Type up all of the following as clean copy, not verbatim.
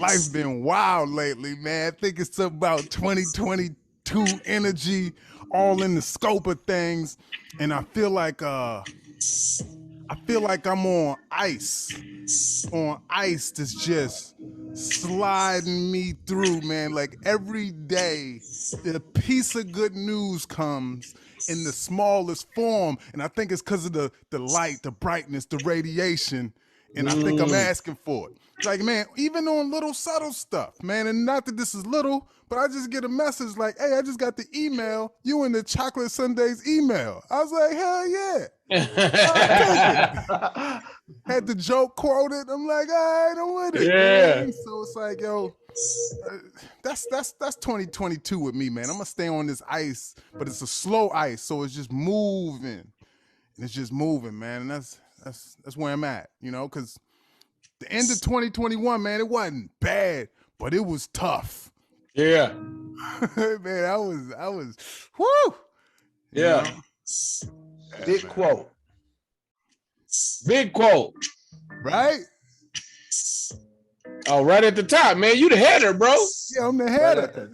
life been wild lately, man. I think it's about 2022 energy, all in the scope of things, and I feel like I'm on ice that's just sliding me through, man. Like every day, the piece of good news comes in the smallest form, and I think it's because of the light, the brightness, the radiation, and I think I'm asking for it. Like, man, even on little subtle stuff, man, and not that this is little, but I just get a message like, hey, I just got the email, you in the chocolate sundaes email. I was like, hell yeah. I'll take it. Had the joke quoted. I'm like, all right, I'm with it. Yeah. Man. So it's like, yo, that's 2022 with me, man. I'm gonna stay on this ice, but it's a slow ice, so it's just moving. And it's just moving, man. And that's where I'm at, you know, because the end of 2021, man, it wasn't bad, but it was tough. Yeah. Man, I was, whoo. Yeah. Big quote. Big quote. Right? Oh, right at the top, man. You the header, bro. Yeah, I'm the header.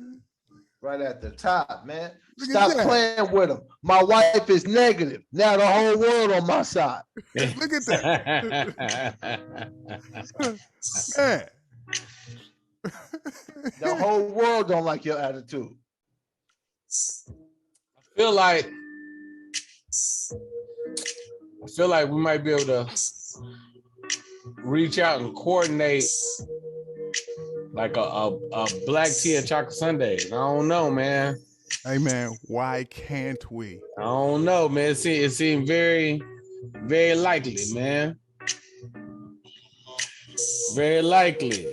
Right at the top, man. Look Stop at that. playing with him. My wife is negative. Now the whole world on my side. Look at that. Man. The whole world don't like your attitude. I feel like we might be able to reach out and coordinate like a black tea and chocolate sundae. I don't know, man. Hey, man, why can't we? I don't know, man. It seemed very, very likely, man. Very likely.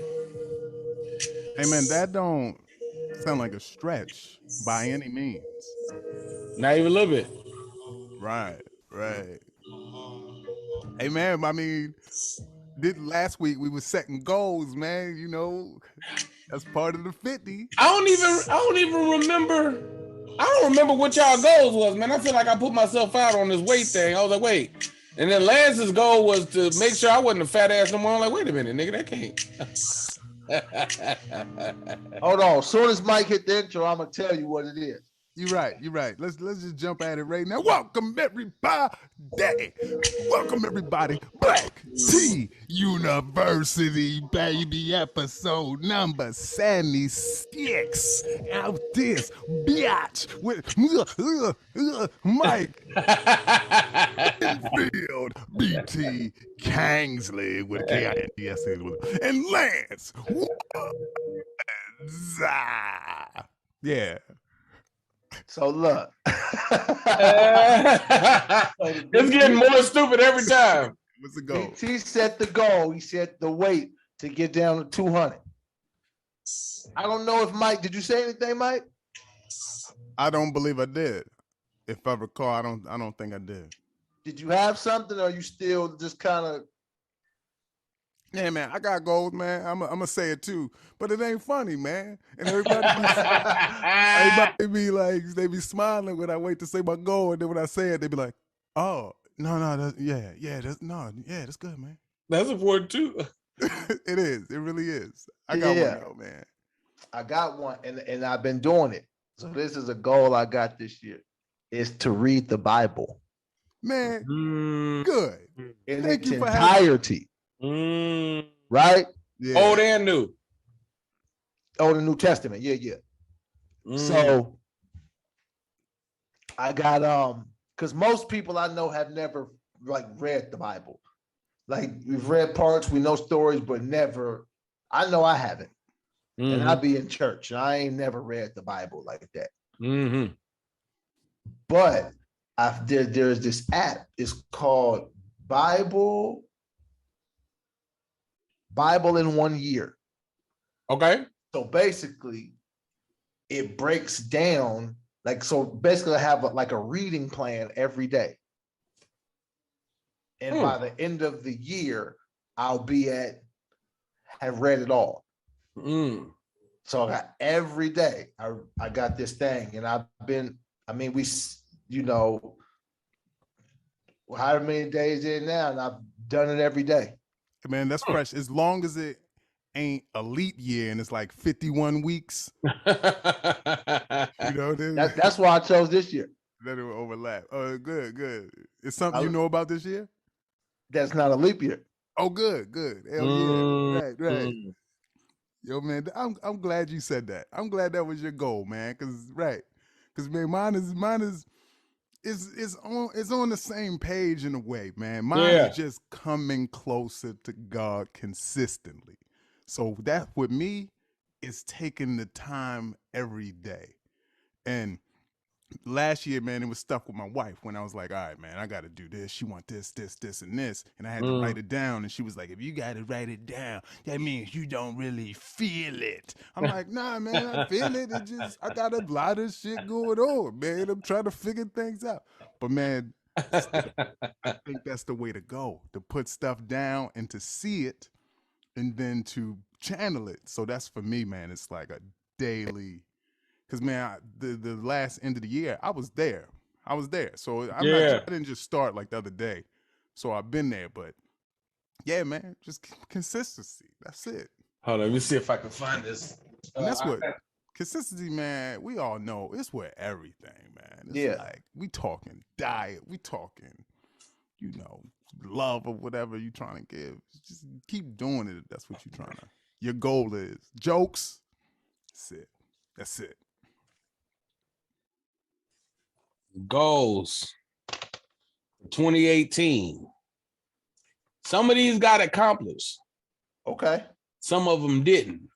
Hey, man, that don't sound like a stretch by any means. Not even a little bit. Right. Hey, man, I mean, last week we were setting goals, man. You know, that's part of the 50. I don't even remember. I don't remember what y'all goals was, man. I feel like I put myself out on this weight thing. I was like, wait. And then Lance's goal was to make sure I wasn't a fat ass no more. I'm like, wait a minute, nigga, that can't. Hold on. As soon as Mike hit the intro, I'm gonna tell you what it is. You're right. Let's just jump at it right now. Welcome everybody. Welcome everybody. Black T University, baby, episode number 76. Out this bitch with Mike Winfield, BT Kingsley with K-I-N-D-S and Lance Woods. Yeah. So look, it's getting more stupid every time. What's the goal? He set the goal. He set the weight to get down to 200. I don't know if Mike, did you say anything, Mike? I don't believe I did. If I recall, I don't think I did. Did you have something, or are you still just kind of? Yeah, man, I got goals, man. I'm gonna say it too, but it ain't funny, man. And everybody be like, they be smiling when I wait to say my goal, and then when I say it, they be like, "Oh, no, that's good, man." That's important too. It is. It really is. I got one though, man. I got one, and I've been doing it. So this is a goal I got this year: is to read the Bible, man. Good in its entirety. Right? Yeah. Old and New. Old and New Testament. Yeah. So I got because most people I know have never like read the Bible. Like we've read parts, we know stories, but never. I know I haven't. And I be in church, and I ain't never read the Bible like that. But there's this app. It's called Bible in 1 year. Okay. So basically, it breaks down so basically I have a reading plan every day. And by the end of the year, I'll have read it all. So I got every day, I got this thing, and however many days in now, and I've done it every day. Man, that's fresh. As long as it ain't a leap year and it's like 51 weeks. You know, That's why I chose this year. that it will overlap. Oh, good. It's something you know about this year? That's not a leap year. Oh, good. Hell yeah. Right. Yo, man, I'm glad you said that. I'm glad that was your goal, man. Cause man, mine is it's on the same page in a way, man. Mine is just coming closer to God consistently. So that with me is taking the time every day. And last year, man, it was stuck with my wife when I was like, all right, man, I got to do this. She want this, and this. And I had to write it down. And she was like, if you got to write it down, that means you don't really feel it. I'm like, nah, man, I feel it. I got a lot of shit going on, man. I'm trying to figure things out. But, man, I think that's the way to go, to put stuff down and to see it and then to channel it. So that's for me, man. It's like a daily. Because, man, the last end of the year, I was there. So I didn't just start like the other day. So I've been there. But, yeah, man, just consistency. That's it. Hold on, let me see if I can find this. And that's what consistency, man, we all know. It's with everything, man. It's like we talking diet. We talking, love or whatever you trying to give. Just keep doing it if that's what you're trying to. Your goal is. Jokes. That's it. Goals 2018. Some of these got accomplished. Okay. Some of them didn't.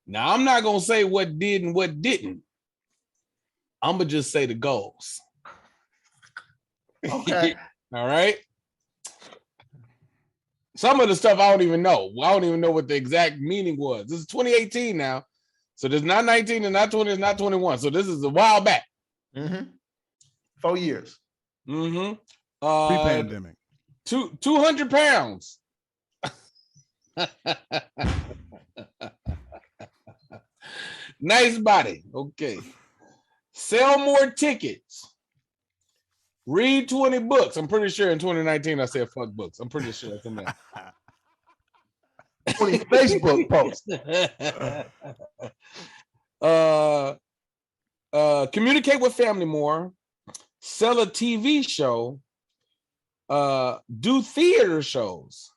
Now, I'm not going to say what did and what didn't. I'm going to just say the goals. Okay. All right. Some of the stuff I don't even know. I don't even know what the exact meaning was. This is 2018 now. So there's not 19 and not 20, it's not 21. So this is a while back. 4 years. Pre-pandemic. 200 pounds. Nice body. Okay. Sell more tickets. Read 20 books. I'm pretty sure in 2019 I said fuck books. I'm pretty sure that's in there. 20 Facebook posts. Communicate with family more. Sell a TV show. Do theater shows.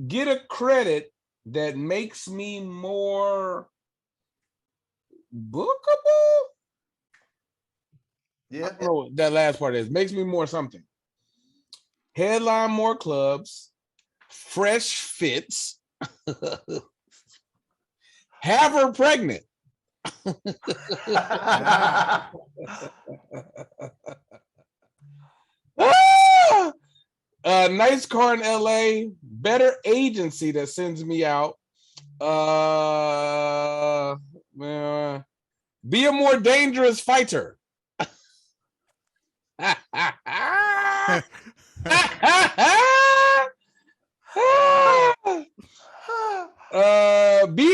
Get a credit that makes me more bookable. Yeah. I don't know what that last part is. Makes me more something. Headline more clubs. Fresh fits. Have her pregnant. Nice car in LA. Better agency that sends me out. Be a more dangerous fighter. Be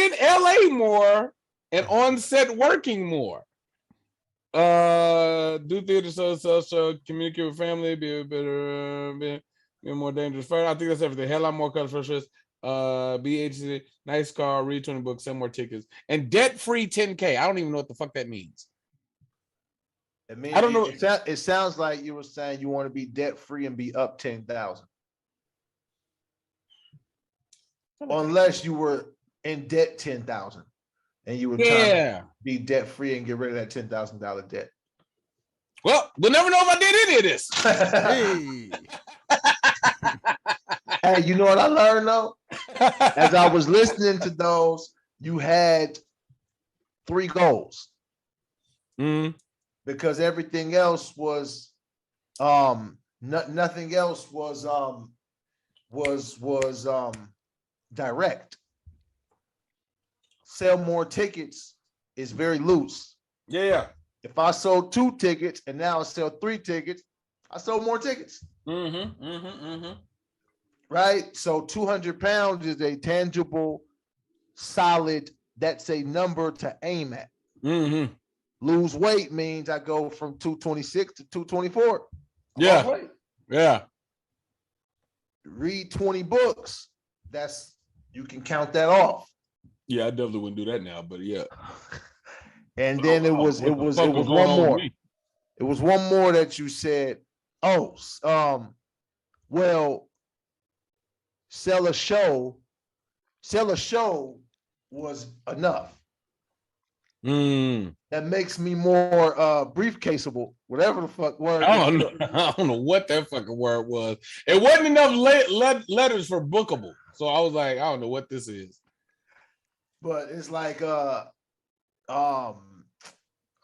in LA more and on set working more. Do theater, so communicate with family, be a better, be a more dangerous fighter. I think that's everything. Hell, I'm more colors for be agency, nice car, read 20 books, sell more tickets, and debt-free 10K. I don't even know what the fuck that means. I don't know. It sounds like you were saying you want to be debt-free and be up 10,000. Unless you were in debt 10,000 and you were trying to be debt-free and get rid of that $10,000 debt. Well, we'll never know if I did any of this. Hey, you know what I learned though? As I was listening to those, you had 3 goals. Because everything else was nothing else was direct. Sell more tickets is very loose. Yeah. If I sold 2 tickets and now I sell 3 tickets, I sold more tickets. Right? So 200 pounds is a tangible, solid, that's a number to aim at. Lose weight means I go from 226 to 224. Yeah. Read 20 books. That's you can count that off. Yeah, I definitely wouldn't do that now, but yeah. And then it was one more. It was one more that you said, well, sell a show was enough. That makes me more briefcaseable, whatever the fuck word. I don't know what that fucking word was. It wasn't enough letters for bookable. So I was like, I don't know what this is. But it's like I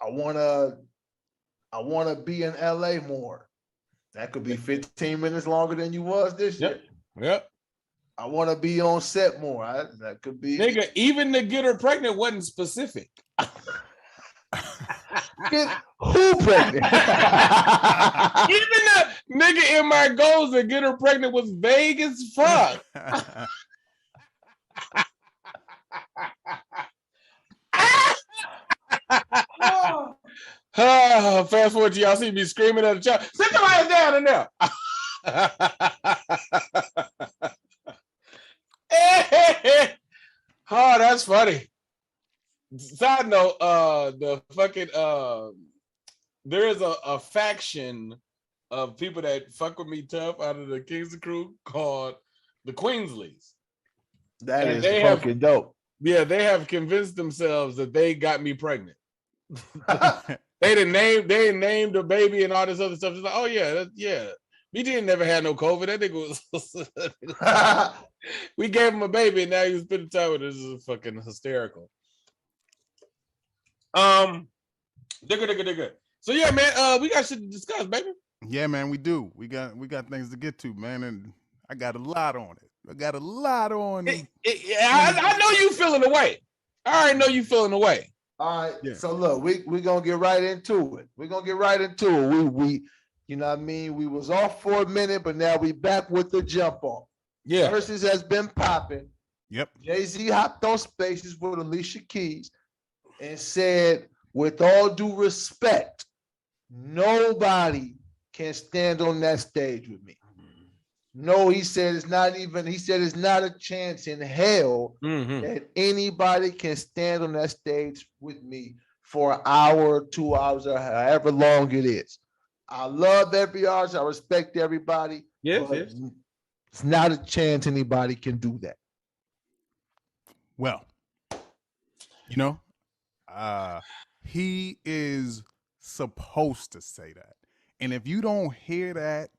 wanna be in LA more. That could be 15 minutes longer than you was this year. Yep. I want to be on set more. That could be. Nigga, even to get her pregnant wasn't specific. Get who pregnant? Even the nigga in my goals to get her pregnant was vague as fuck. Fast forward to y'all see me screaming at the child. Sit your ass down in there. Oh, that's funny. Side note, the fucking there is a faction of people that fuck with me tough out of the Kingsley crew called the Queensleys. That is fucking dope. Yeah, they have convinced themselves that they got me pregnant. They didn't name the baby and all this other stuff. It's like, oh yeah, yeah. BJ never had no COVID. That nigga was. We gave him a baby, and now he's spending time with us. This is fucking hysterical. Digger. So yeah, man, we got shit to discuss, baby. Yeah, man, we do. We got things to get to, man, and I got a lot on it. I got a lot on it. I know you feeling away. I already know you feeling away. All right. Yeah. So look, we're gonna get right into it. We you know what I mean? We was off for a minute, but now we back with the jump off. Yeah. Verzuz has been popping. Yep. Jay-Z hopped on Spaces with Alicia Keys and said, with all due respect, nobody can stand on that stage with me. No, he said it's not a chance in hell that anybody can stand on that stage with me for an hour, 2 hours, or however long it is. I love every artist. I respect everybody. Yes. It's not a chance anybody can do that. Well, he is supposed to say that. And if you don't hear that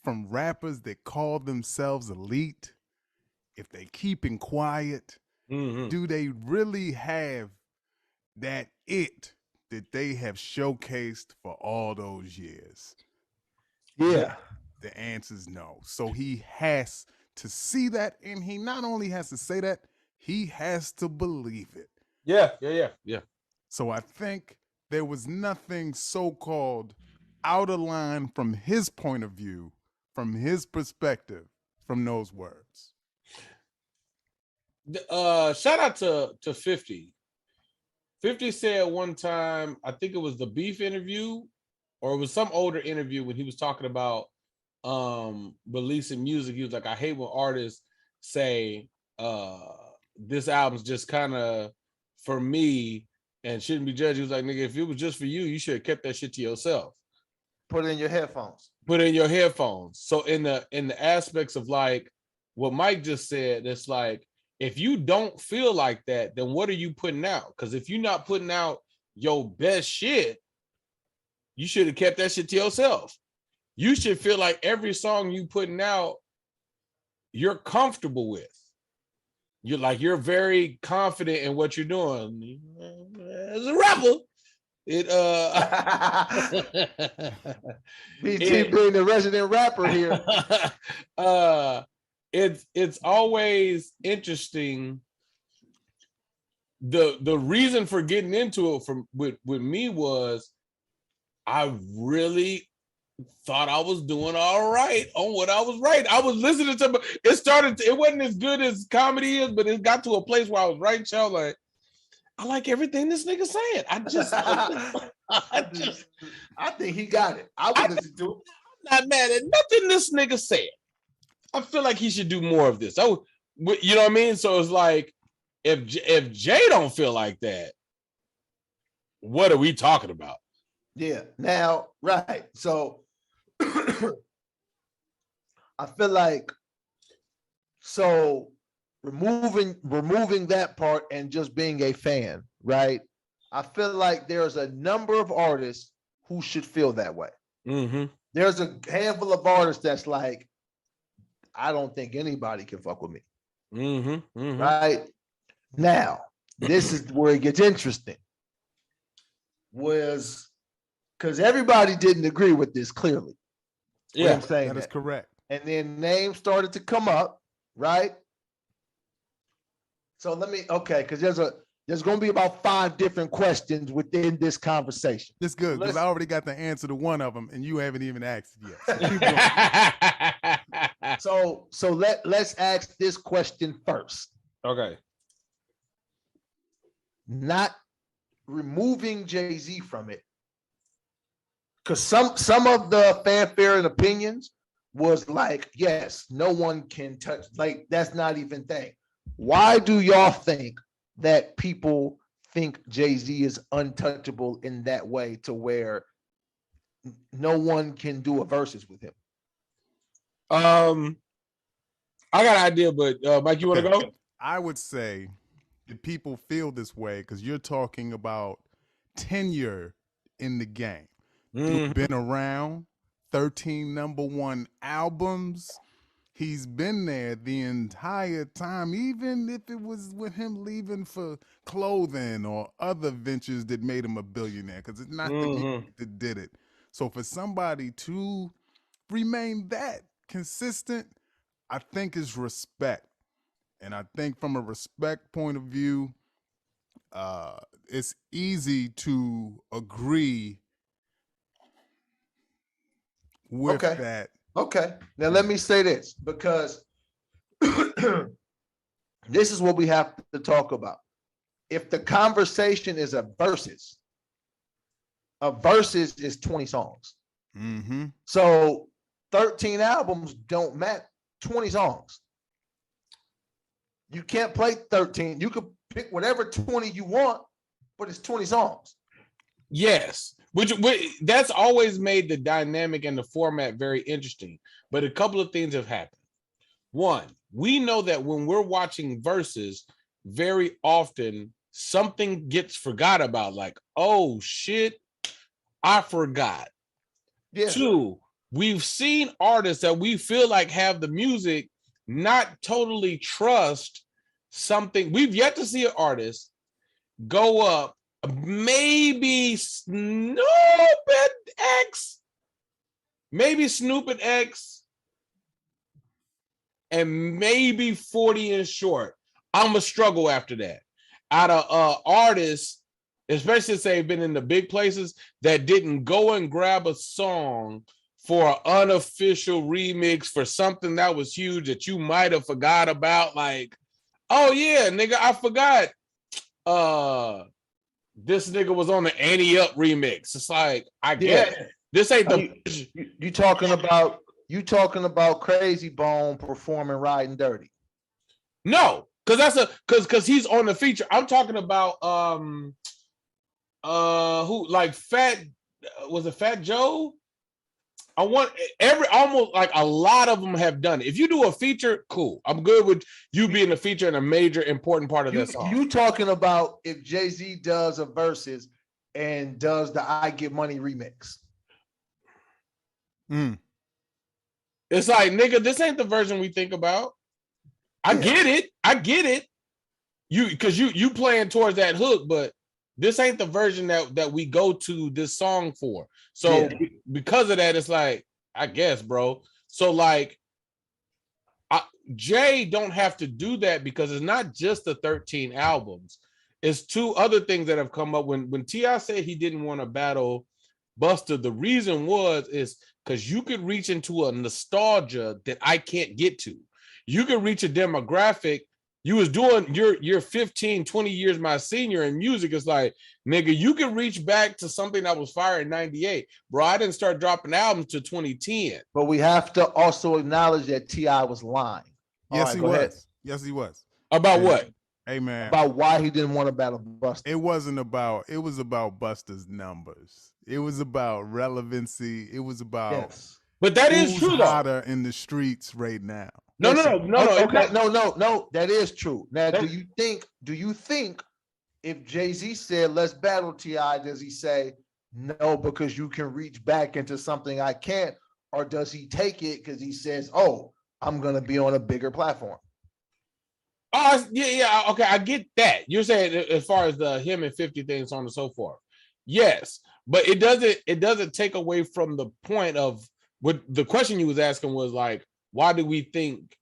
from rappers that call themselves elite, if they keeping quiet, do they really have that it that they have showcased for all those years? Yeah. The answer is no. So he has to see that, and he not only has to say that, he has to believe it. Yeah. So I think there was nothing so-called out of line from his point of view, from his perspective, from those words. Shout out to 50. 50 said one time, I think it was the Beef interview, or it was some older interview when he was talking about releasing music. He was like, I hate when artists say this album's just kind of for me and shouldn't be judged. He was like, nigga, if it was just for you, you should have kept that shit to yourself. Put it in your headphones. So in the aspects of like what Mike just said, it's like, if you don't feel like that, then what are you putting out? Because if you're not putting out your best shit, you should have kept that shit to yourself. You should feel like every song you putting out, you're comfortable with. You're very confident in what you're doing. As a rapper, BT being the resident rapper here. It's always interesting. The reason for getting into it with me was I really thought I was doing all right on what I was writing. I was listening to it wasn't as good as comedy is, but it got to a place where I was writing show like, I like everything this nigga's saying. I think he got it. I would listen to it. I'm not mad at nothing this nigga said. I feel like he should do more of this. You know what I mean? So it's like, if Jay don't feel like that, what are we talking about? Yeah. Now, right. So I feel like removing that part and just being a fan, right? I feel like there's a number of artists who should feel that way. Mm-hmm. There's a handful of artists that's like, I don't think anybody can fuck with me. Mm-hmm. Mm-hmm. Right? Now, this is where it gets interesting. Was because everybody didn't agree with this clearly. Yeah, I'm saying that is correct. And then names started to come up, right? So because there's going to be about 5 different questions within this conversation. It's good because I already got the answer to one of them, and you haven't even asked it yet. So let's ask this question first. Okay. Not removing Jay-Z from it, because some of the fanfare and opinions was like, yes, no one can touch, like that's not even thing. Why do y'all think that people think Jay-Z is untouchable in that way to where no one can do a versus with him? I got an idea, but Mike, you want to go? I would say that people feel this way because you're talking about tenure in the game. You've been around, 13 number 1 albums. He's been there the entire time, even if it was with him leaving for clothing or other ventures that made him a billionaire, because it's not the music that did it. So for somebody to remain that consistent, I think is respect. And I think from a respect point of view, it's easy to agree with that. Okay. Now let me say this, because this is what we have to talk about. If the conversation is a versus is 20 songs. Mm-hmm. So 13 albums don't match 20 songs. You can't play 13. You could pick whatever 20 you want, but it's 20 songs. Yes. Which that's always made the dynamic and the format very interesting. But a couple of things have happened. One, we know that when we're watching Verzuz, very often something gets forgot about, like, oh shit, I forgot. Yeah. 2, we've seen artists that we feel like have the music not totally trust something. We've yet to see an artist go up, maybe Snoop and X, and maybe 40 and Short. I'm a struggle after that. Out of artists, especially since they've been in the big places, that didn't go and grab a song for an unofficial remix for something that was huge that you might have forgot about. Like, oh yeah, nigga, I forgot. This nigga was on the Annie Up remix. It's like, I get it. This ain't the you talking about Crazy Bone performing Riding Dirty. No, because he's on the feature. I'm talking about who, like Fat Joe? I want almost like a lot of them have done it. If you do a feature, cool. I'm good with you being a feature and a major important part of that song. You talking about if Jay-Z does a versus and does the I Get Money remix. It's like, nigga, this ain't the version we think about. I get it. You playing towards that hook, but this ain't the version that we go to this song for. So because of that, it's like, I guess, bro. So like, Jay don't have to do that because it's not just the 13 albums. It's 2 other things that have come up. When T.I. said he didn't want to battle Busta, the reason is because you could reach into a nostalgia that I can't get to. You could reach a demographic. You was doing, you're 15, 20 years my senior in music. It's like, nigga, you can reach back to something that was fire in 98. Bro, I didn't start dropping albums to 2010. But we have to also acknowledge that T.I. was lying. Yes, he was. Yes, he was. About what? Hey, man. About why he didn't want to battle Busta. It was about Busta's numbers. It was about relevancy. It was about Yes. But that is who's true, though. hotter in the streets right now. No. Okay, no. That is true. Now, do you think if Jay-Z said, let's battle T.I., does he say, no, because you can reach back into something I can't? Or does he take it because he says, oh, I'm going to be on a bigger platform? Oh, yeah. Okay, I get that. You're saying as far as the him and 50 things, so on and so forth. Yes, but it doesn't take away from the point of what the question you was asking was like, why do we think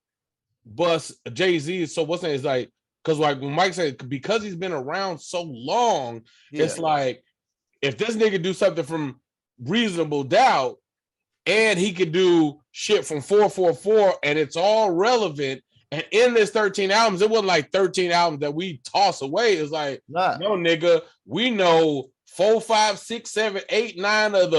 Jay-Z is so what's that? It's like, because like when Mike said, because he's been around so long, it's like if this nigga do something from Reasonable Doubt and he could do shit from 444 and it's all relevant. And in this 13 albums, it wasn't like 13 albums that we toss away. It's like, no, nigga, we know 4, 5, 6, 7, 8, 9 of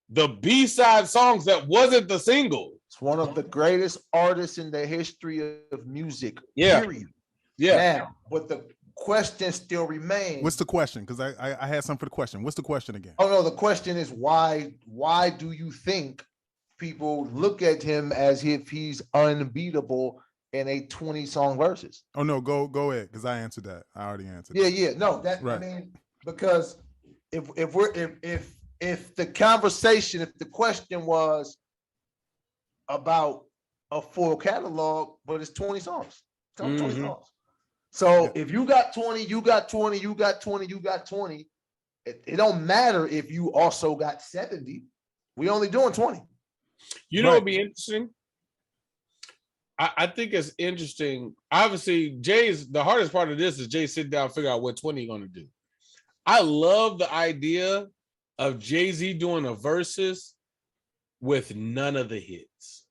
the B-side songs that wasn't the single. It's one of the greatest artists in the history of music. Yeah. Period. Yeah. Now, but the question still remains. What's the question? Because I had something for the question. What's the question again? Oh no, the question is why do you think people look at him as if he's unbeatable in a 20-song versus? Oh no, go ahead, because I answered that. I already answered. Yeah. No, that right. I mean, because if the conversation, if the question was about a full catalog, but it's 20 songs. It's 20 songs. So if you got 20, you got 20, you got 20, you got 20, it don't matter if you also got 70. We only doing 20. You know, it'd be interesting. I think it's interesting. Obviously, the hardest part of this is Jay sit down and figure out what 20 going to do. I love the idea of Jay-Z doing a versus with none of the hits.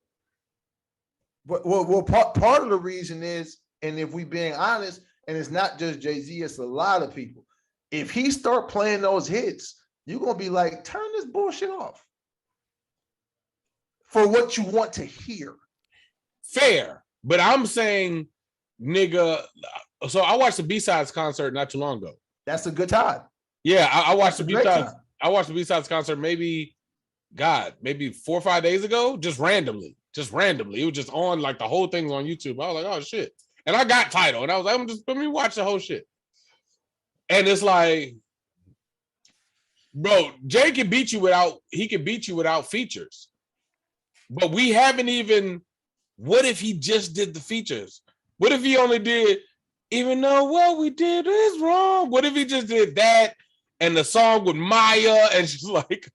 Well, part of the reason is, and if we being honest, and it's not just Jay-Z, it's a lot of people. If he start playing those hits, you're going to be like, turn this bullshit off for what you want to hear. Fair, but I'm saying, nigga, so I watched the B-Sides concert not too long ago. That's a good time. Yeah, I watched the B-Sides. I watched the B-Sides concert maybe 4 or 5 days ago, just randomly. It was just on, like the whole thing's on YouTube. I was like, oh shit. And I got Tidal, and I was like, let me watch the whole shit. And it's like, bro, Jay can beat you without features. But we haven't even, what if he just did the features? What if he only did, even though what we did is wrong? What if he just did that and the song with Maya and she's like,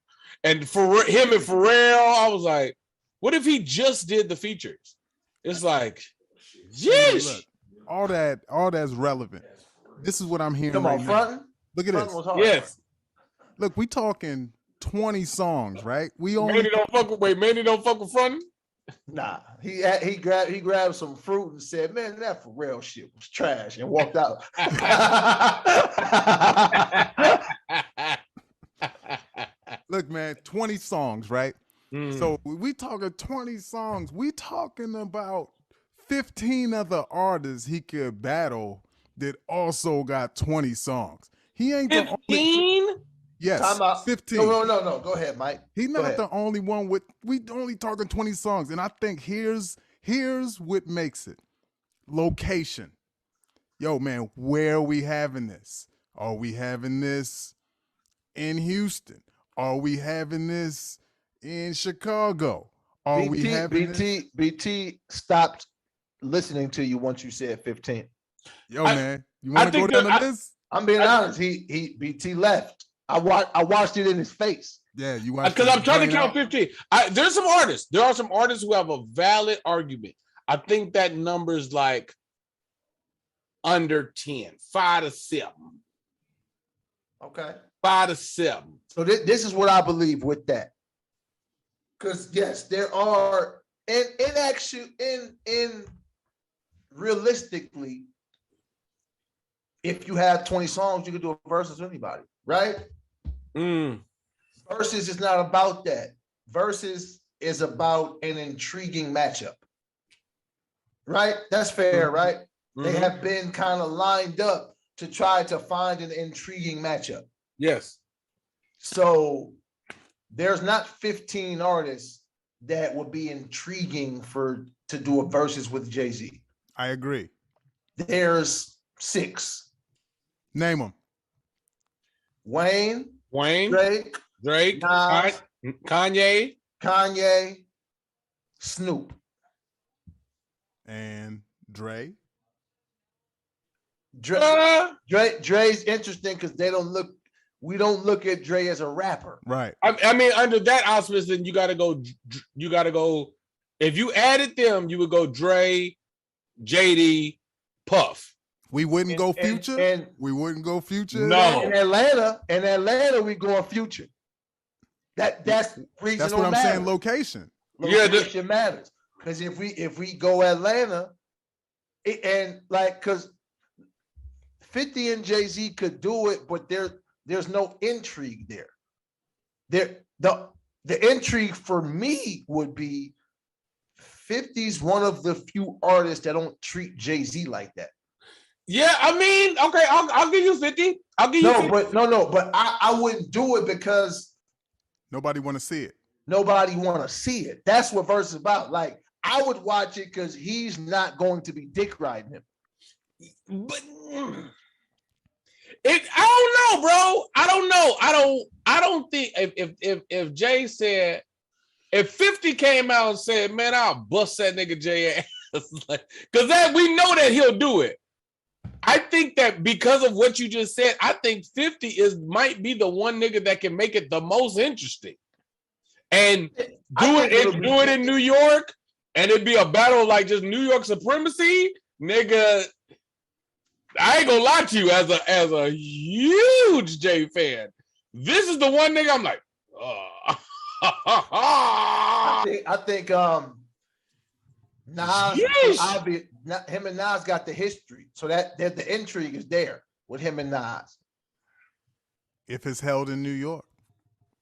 and for him and Pharrell? I was like, what if he just did the features? It's like, yeesh. Look, all that's relevant. This is what I'm hearing. Come on, front. Look at this. Yes. Look, we talking 20 songs, right? We only Manny don't fuck with frontin'? Nah, he grabbed some fruit and said, "Man, that Pharrell shit was trash," and walked out. Look, man, 20 songs, right? So we talking 20 songs. We talking about 15 other artists he could battle that also got 20 songs. He ain't 15? The only. Yes, 15. No. Go ahead, Mike. He's not the only one with. We only talking 20 songs, and I think here's what makes it: location. Yo, man, where are we having this? Are we having this in Houston? Are we having this in Chicago? Are we having BT stopped listening to you once you said 15. Yo, man, you want to go down the list? I'm being honest. He BT left. I watched it in his face. Yeah, you watched because I'm trying to count 15. There's some artists. There are some artists who have a valid argument. I think that number's like under 10, 5 to 7. Okay. 5 to 7. So this is what I believe with that. Because yes, there are in realistically, if you have 20 songs, you can do a versus with anybody, right? Versus is not about that. Versus is about an intriguing matchup, right? That's fair, right? They Mhm. have been kind of lined up to try to find an intriguing matchup. Yes. So there's not 15 artists that would be intriguing to do a versus with Jay-Z. I agree. There's 6. Name them. Wayne, Drake, Nas, Kanye, Snoop. And Dre. Dre's interesting because we don't look at Dre as a rapper. Right. I mean, under that auspice, then you gotta go. If you added them, you would go Dre, JD, Puff. We wouldn't go Future. And we wouldn't go Future. No. In Atlanta, we going Future. That's regional. That's what I'm saying. Location. Location matters. Because if we go Atlanta, because 50 and Jay-Z could do it, but there's no intrigue there. The intrigue for me would be 50's one of the few artists that don't treat Jay-Z like that. Yeah, I mean, okay, I'll give you 50. I'll give you 50. But I wouldn't do it because nobody want to see it. Nobody want to see it. That's what Verse is about. Like, I would watch it because he's not going to be dick riding him. But I don't know, bro. I don't know. I don't think if Jay said, if 50 came out and said, man, I'll bust that nigga Jay ass, because that we know that he'll do it. I think that because of what you just said, I think 50 might be the one nigga that can make it the most interesting. And do it in New York, and it'd be a battle like just New York supremacy, nigga. I ain't gonna lie to you, as a huge Jay fan, this is the one nigga I'm like, I think Nas, him and Nas got the history, so that the intrigue is there with him and Nas. If it's held in New York,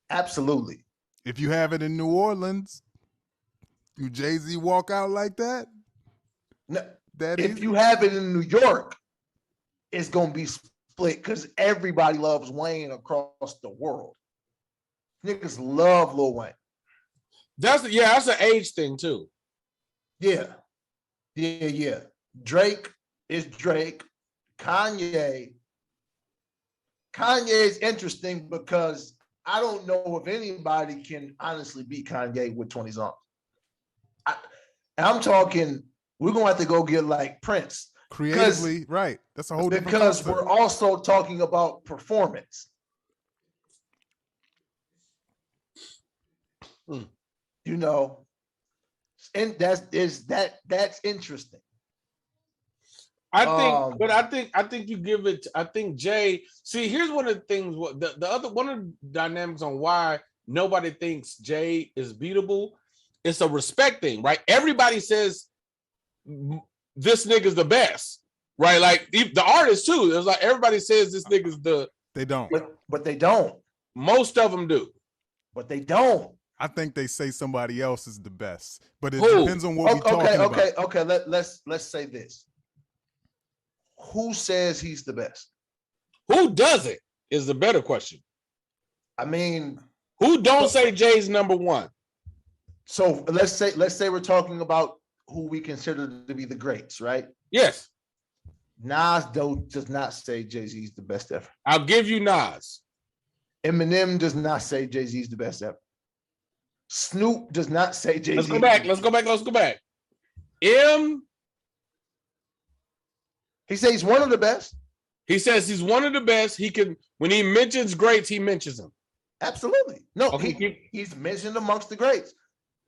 absolutely. If you have it in New Orleans, you Jay-Z walk out like that. No, if you have it in New York, it's gonna be split because everybody loves Wayne across the world. Niggas love Lil Wayne. That's an age thing too. Yeah. Drake is Drake. Kanye is interesting because I don't know if anybody can honestly beat Kanye with 20 songs. I'm talking, we're gonna have to go get like Prince. Creatively, right. That's a whole different because concept. We're also talking about performance. You know, and that's interesting. I think you give it. I think Jay. See, here's one of the things. One of the dynamics on why nobody thinks Jay is beatable. It's a respect thing, right? Everybody says this nigga's the best, right? Like the artists too. It's like everybody says this nigga's the. They don't. But they don't. Most of them do. But they don't. I think they say somebody else is the best, but it depends on what we're talking about. Okay. Let's say this. Who says he's the best? Who doesn't is the better question. I mean, who don't say Jay's number one? So let's say we're talking about who we consider to be the greats, right? Yes. Nas does not say Jay-Z's the best ever. I'll give you Nas. Eminem does not say Jay-Z's the best ever. Snoop does not say Jay-Z. Let's go back. He says he's one of the best. He says he's one of the best. He can, when he mentions greats, he mentions them. Absolutely. No, okay. He's mentioned amongst the greats.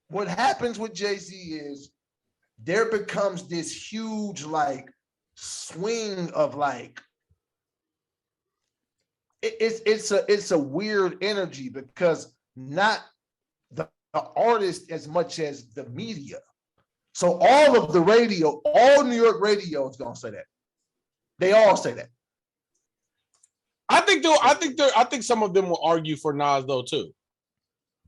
What happens with Jay-Z is there becomes this huge like swing of like it's a weird energy because not the artist as much as the media. So all of the radio, all New York radio is gonna say that. They all say that. I think some of them will argue for Nas though too.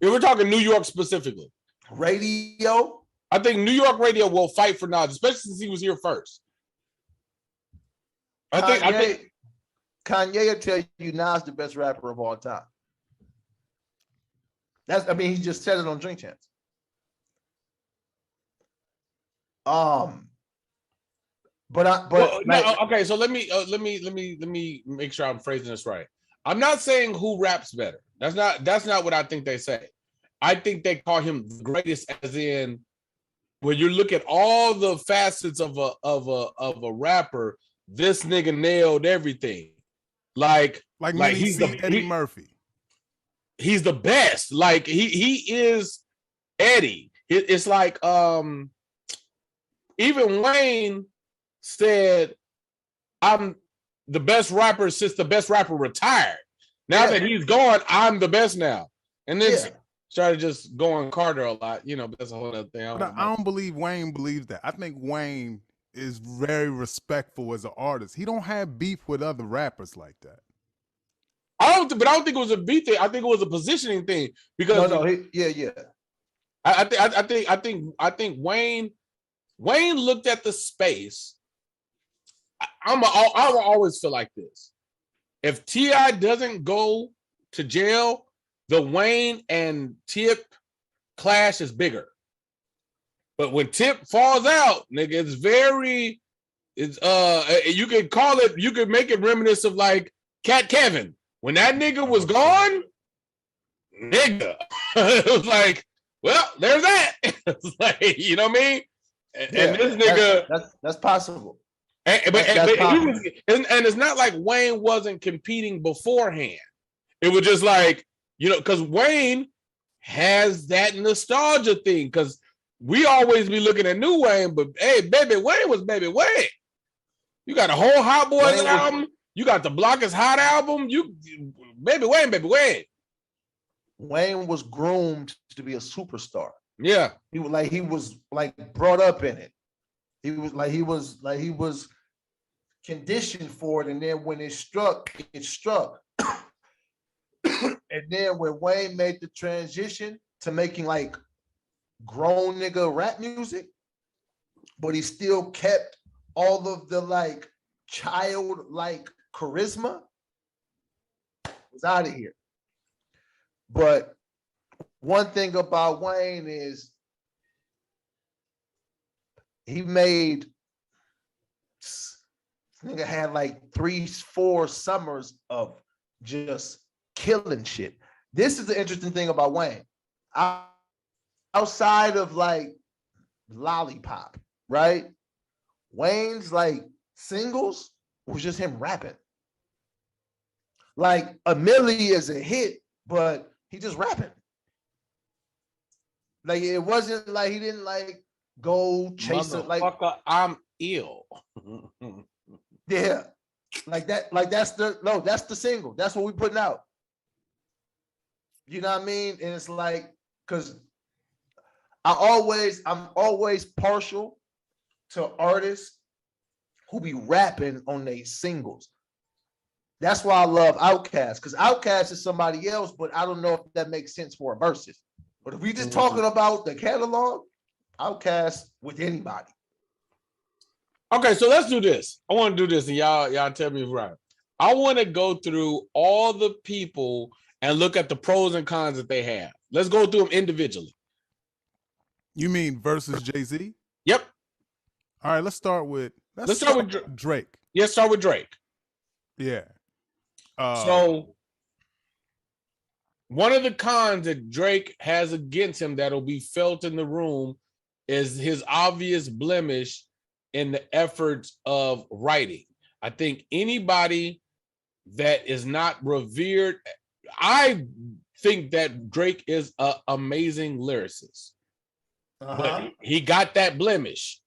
If we're talking New York specifically. Radio, I think New York radio will fight for Nas, especially since he was here first. I think Kanye will tell you Nas the best rapper of all time. He just said it on Drink Champs. Okay. So let me make sure I'm phrasing this right. I'm not saying who raps better. That's not what I think they say. I think they call him the greatest, as in when you look at all the facets of a rapper, this nigga nailed everything. Like he's Eddie Murphy. He's the best. Like he is Eddie. It's like even Wayne said, I'm the best rapper since the best rapper retired. Now that he's gone, I'm the best now. And then started just going Carter a lot, but that's a whole other thing. I don't believe Wayne believes that. I think Wayne is very respectful as an artist. He don't have beef with other rappers like that. I don't think it was a beat thing. I think it was a positioning thing because I think Wayne looked at the space. I will always feel like this. If T.I. doesn't go to jail, the Wayne and Tip clash is bigger. But when Tip falls out, nigga, you could call it, you could make it reminiscent of like Cat Kevin. When that nigga was gone, nigga, it was like, well, there's that. It's like, you know what I mean? And this nigga, that's possible. But it's not like Wayne wasn't competing beforehand. It was just like, because Wayne has that nostalgia thing. Because we always be looking at new Wayne, but hey, Baby Wayne was Baby Wayne. You got a whole Hot Boys album. You got the Block is Hot album. Baby Wayne. Wayne was groomed to be a superstar. Yeah, he was brought up in it. He was conditioned for it, and then when it struck. And then when Wayne made the transition to making like grown nigga rap music, but he still kept all of the like childlike charisma, was out of here. But one thing about Wayne is he made, nigga had like 3-4 summers of just killing shit. This is the interesting thing about Wayne. Outside of like Lollipop, right? Wayne's like singles was just him rapping. Like a Millie is a hit, but he just rapping. Like it wasn't like he didn't like go chase it. Like I'm ill. Yeah, like that. Like that's the single. That's what we putting out. You know what I mean? And it's like, because I'm always partial to artists who be rapping on their singles. That's why I love Outkast, because Outkast is somebody else, but I don't know if that makes sense for a Verzuz. But if we just talking about the catalog, Outkast with anybody. Okay, so let's do this. I want to do this, and y'all tell me if right. I want to go through all the people and look at the pros and cons that they have. Let's go through them individually. You mean versus Jay-Z? Yep. All right, let's start with Drake. Yeah, start with Drake. Yeah. So one of the cons that Drake has against him that'll be felt in the room is his obvious blemish in the efforts of writing. I think anybody that is not revered, I think that Drake is an amazing lyricist. But he got that blemish.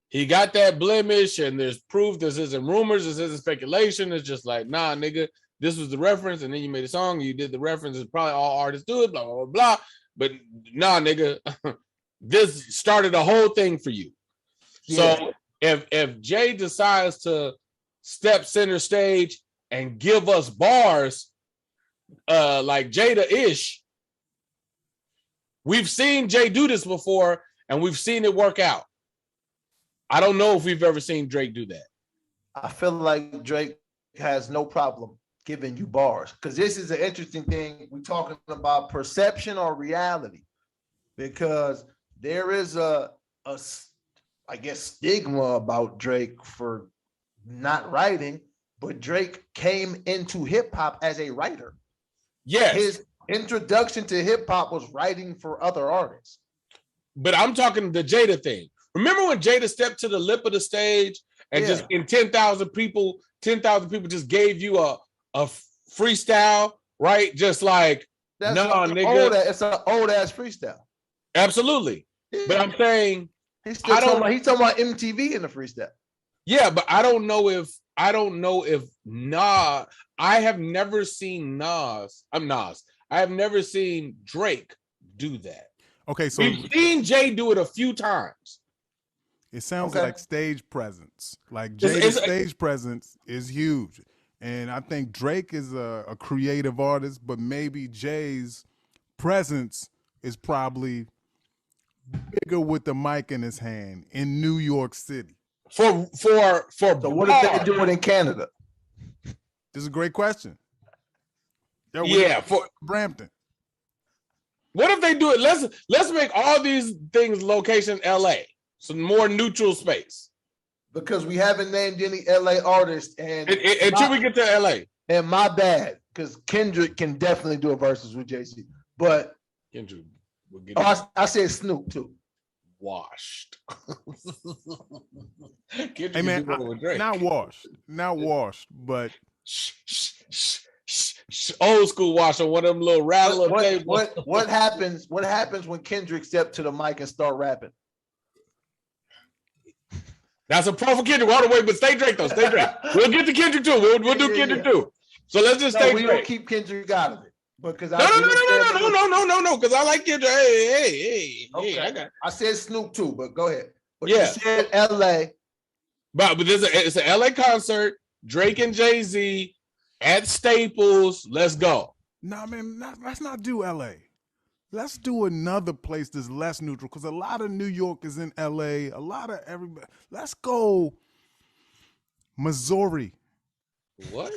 He got that blemish, and there's proof. This isn't rumors. This isn't speculation. It's just like, nah, nigga, this was the reference, and then you made a song. You did the reference. It's probably all artists do it, blah, blah, blah, blah. But nah, nigga, this started a whole thing for you. Yeah. So if Jay decides to step center stage and give us bars like Jada-ish, we've seen Jay do this before, and we've seen it work out. I don't know if we've ever seen Drake do that. I feel like Drake has no problem giving you bars, because this is an interesting thing. We're talking about perception or reality, because there is a I guess stigma about Drake for not writing, but Drake came into hip hop as a writer. Yes. His introduction to hip hop was writing for other artists. But I'm talking the Jada thing. Remember when Jada stepped to the lip of the stage and just in 10,000 people just gave you a freestyle, right? Just like, that's no, nigga. It's an old ass freestyle. Absolutely. Yeah. But I'm saying he's talking about MTV in the freestyle. Yeah, but I don't know if Nas. I have never seen Nas. I'm Nas. I have never seen Drake do that. Okay, so we've seen Jay do it a few times. It sounds like stage presence. Like Jay's stage presence is huge. And I think Drake is a creative artist, but maybe Jay's presence is probably bigger with the mic in his hand in New York City. So what if they do it in Canada? This is a great question. For Brampton. What if they do it? Let's make all these things location LA, some more neutral space. Because we haven't named any LA artists, and until we get to LA. And my bad, because Kendrick can definitely do a versus with JC. But Kendrick will get I said Snoop too. Washed. Hey man, not washed, but old school wash on one of them little rattler tables. What happens when Kendrick steps to the mic and start rapping? That's a pro for Kendrick all the way, but stay Drake though. Stay Drake. We'll get to Kendrick too. We'll do Kendrick too. So let's just stay Drake. We don't keep Kendrick out of it. Because no. Because I like Kendrick. Hey. I said Snoop too, but go ahead. But you said LA. But it's an LA concert. Drake and Jay-Z at Staples. Let's go. No, man, let's not do LA. Let's do another place that's less neutral, because a lot of New York is in LA. A lot of everybody. Let's go Missouri. What?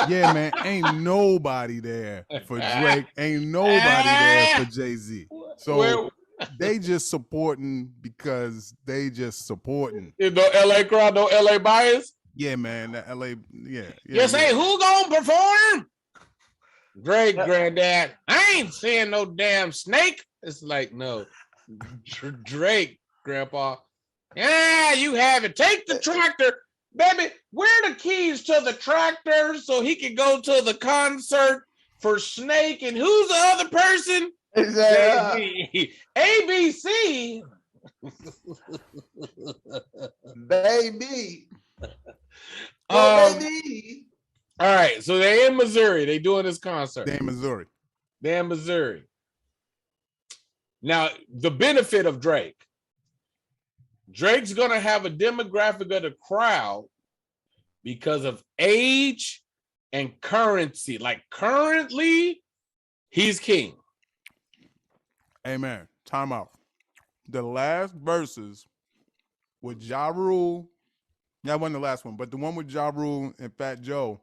Yeah, man, ain't nobody there for Drake. Ain't nobody there for Jay-Z. So they just supporting because they just supporting. No LA crowd, no LA bias? Yeah, man, the LA, yeah. Hey, who gonna perform? Drake, granddad. I ain't seeing no damn snake. It's like, no. Drake, grandpa. Yeah, you have it. Take the tractor. Baby, where the keys to the tractor so he can go to the concert for Snake? And who's the other person? ABC. Baby. Baby. All right, so they're in Missouri. They doing this concert. They're in Missouri. Now, the benefit of Drake's gonna have a demographic of the crowd because of age and currency. Like currently, he's king. Amen. Time out. The last verses with Ja Rule, that wasn't the last one, but the one with Ja Rule and Fat Joe,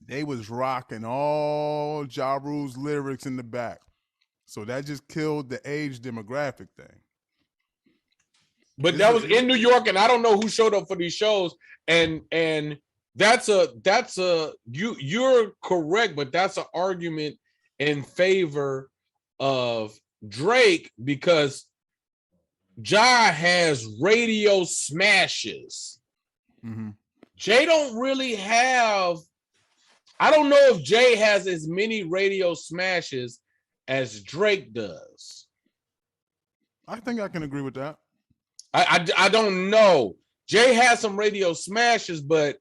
they was rocking all Ja Rule's lyrics in the back. So that just killed the age demographic thing. But that was in New York, and I don't know who showed up for these shows. And that's you're correct, but that's an argument in favor of Drake because Ja has radio smashes. Jay don't really have. I don't know if Jay has as many radio smashes as Drake does. I think I can agree with that. I don't know. Jay has some radio smashes, but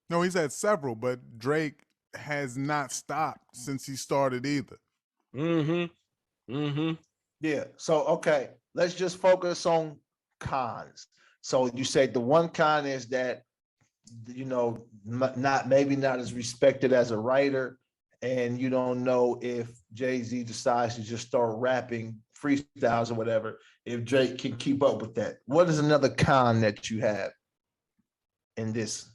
no, he's had several, but Drake has not stopped since he started either. Yeah. So okay, let's just focus on cons. So you said the one con is that, you know, not as respected as a writer, and you don't know if Jay-Z decides to just start rapping freestyles or whatever, if Drake can keep up with that. What is another con that you have in this?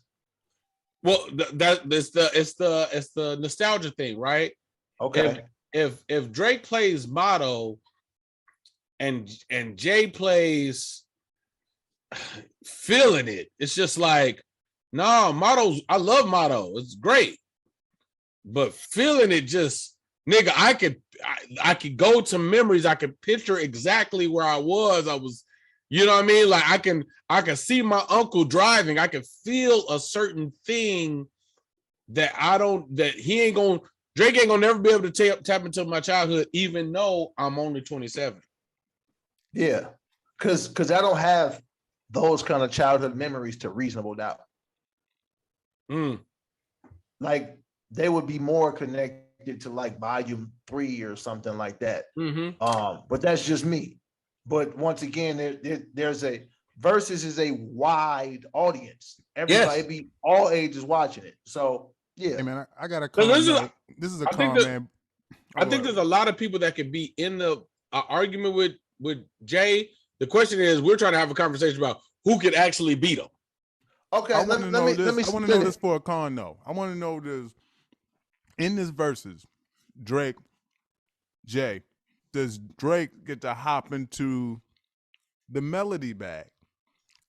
Well, it's the nostalgia thing, right? Okay. If Drake plays Motto and Jay plays Feeling It, it's just like, no, Motto's, I love Motto, it's great, but Feeling It, just nigga, I could go to memories, I could picture exactly where I was, you know what I mean? Like I can see my uncle driving, I can feel a certain thing that Drake ain't gonna never be able to tap into my childhood, even though I'm only 27. Yeah, because I don't have those kind of childhood memories to Reasonable Doubt. Like they would be more connected to like Volume 3 or something like that. But that's just me. But once again, there's a Verzuz is a wide audience. Everybody, be all ages watching it. So yeah. Hey man, I got a comment. This is a comment. I think there's a lot of people that could be in the argument with Jay. The question is, we're trying to have a conversation about who could actually beat him. Okay, I want to know this for a con though. I want to know this in this Verzuz, Drake, Jay. Does Drake get to hop into the melody bag,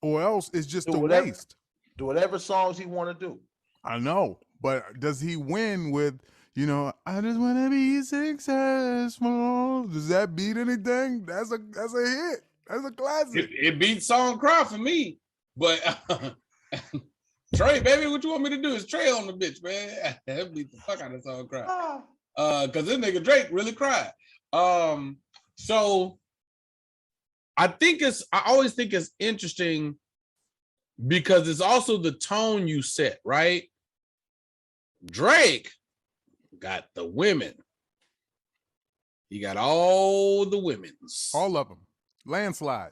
or else it's just a waste? Do whatever songs he want to do. I know, but does he win with, I just want to be successful? Does that beat anything? That's a hit. That's a classic. It beats Song Cry for me, but Trey, baby, what you want me to do is Trey on the bitch, man. That beat the fuck out of Song Cry. Because this nigga Drake really cried. So I always think it's interesting because it's also the tone you set, right? Drake got the women. He got all the women's. All of them. Landslide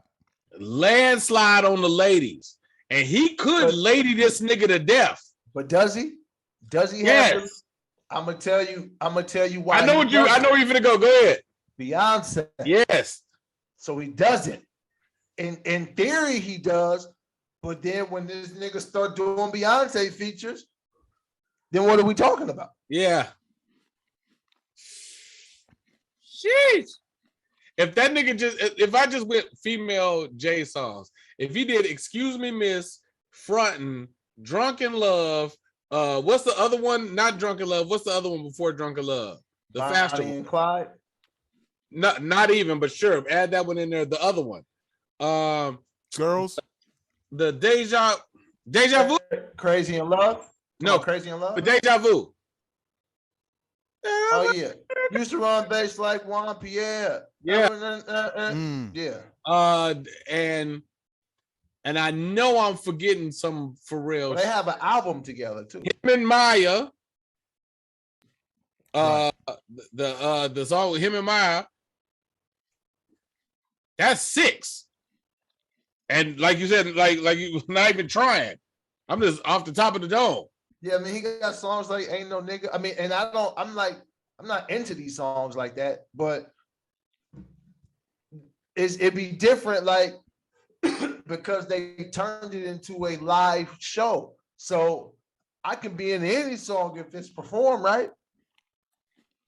on the ladies. And he could lady this nigga to death. But does he? Does he have them? I'm gonna tell you why. I know where you're gonna go. Go ahead. Beyonce. Yes. So he doesn't. In theory, he does, but then when this nigga start doing Beyonce features, then what are we talking about? Yeah. Sheesh. If I just went female J songs, if he did Excuse Me Miss, Frontin', Drunken Love, what's the other one? Not Drunken Love. What's the other one before Drunken Love? The faster one. And Clyde? Not even, but sure. Add that one in there. The other one. Girls. The Deja Vu. Crazy in Love? No, Crazy in Love. But Deja Vu. Oh yeah. Used to run bass like Juan Pierre. Yeah. Yeah. And I know I'm forgetting some for real. But they have an album together too. Him and Maya. The song with him and Maya. That's 6. And like you said, like you not even trying. I'm just off the top of the dome. Yeah, I mean, he got songs like Ain't No Nigga. I mean, and I'm not into these songs like that, but it'd be different, like, because they turned it into a live show. So I can be in any song if it's performed right.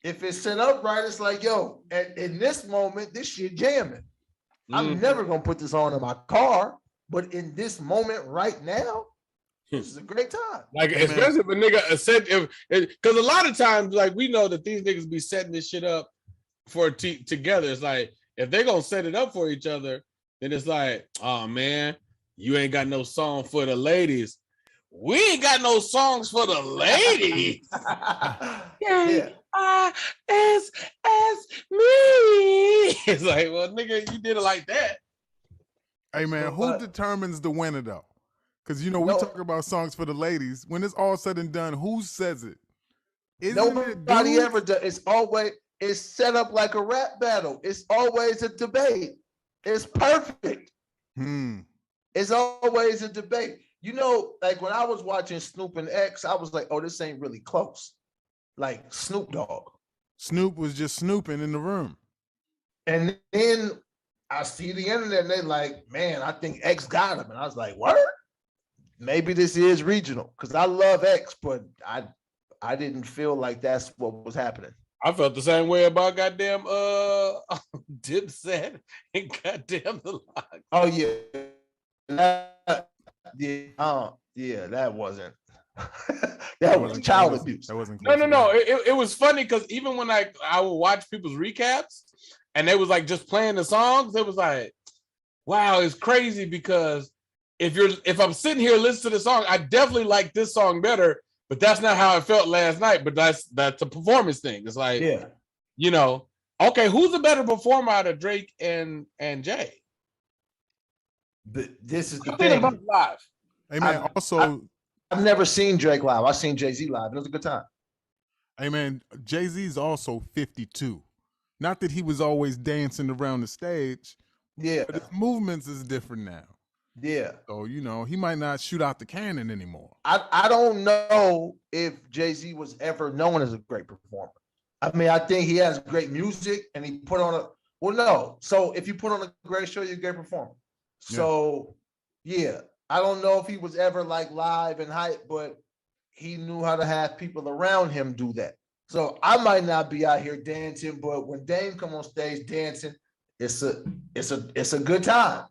If it's set up right, it's like, yo, in this moment, this shit jamming. I'm never gonna put this on in my car, but in this moment right now, this is a great time. Like, especially if a nigga said, because a lot of times, like, we know that these niggas be setting this shit up for together. It's like, if they're gonna set it up for each other, then it's like, oh man, you ain't got no song for the ladies. We ain't got no songs for the ladies. Yeah. It's me. It's like, well, nigga, you did it like that. Hey man, who determines the winner though? Because we talk about songs for the ladies. When it's all said and done, who says it? Nobody ever does. It's set up like a rap battle. It's always a debate. It's perfect. It's always a debate. Like when I was watching Snoop and X, I was like, oh, this ain't really close. Like Snoop Dogg. Snoop was just snooping in the room. And then I see the internet and they like, man, I think X got him. And I was like, what? Maybe this is regional because I love X, but I didn't feel like that's what was happening. I felt the same way about goddamn Dipset and goddamn The Lock. Oh yeah. That wasn't that was child abuse. That wasn't No. It was funny because even when I would watch people's recaps and they was like just playing the songs, it was like, wow, it's crazy because if I'm sitting here listening to the song, I definitely like this song better, but that's not how I felt last night. But that's a performance thing. It's like, you know, okay, who's a better performer out of Drake and Jay? But this is the thing. Live. Hey man, I've never seen Drake live. I've seen Jay-Z live. It was a good time. Hey man, Jay-Z's also 52. Not that he was always dancing around the stage. Yeah. But his movements is different now. Yeah. So, you know, he might not shoot out the cannon anymore. I don't know if Jay-Z was ever known as a great performer. I mean, I think he has great music and he put on no. So if you put on a great show, you're a great performer. So yeah, I don't know if he was ever like live and hype, but he knew how to have people around him do that. So I might not be out here dancing, but when Dame come on stage dancing, it's a good time.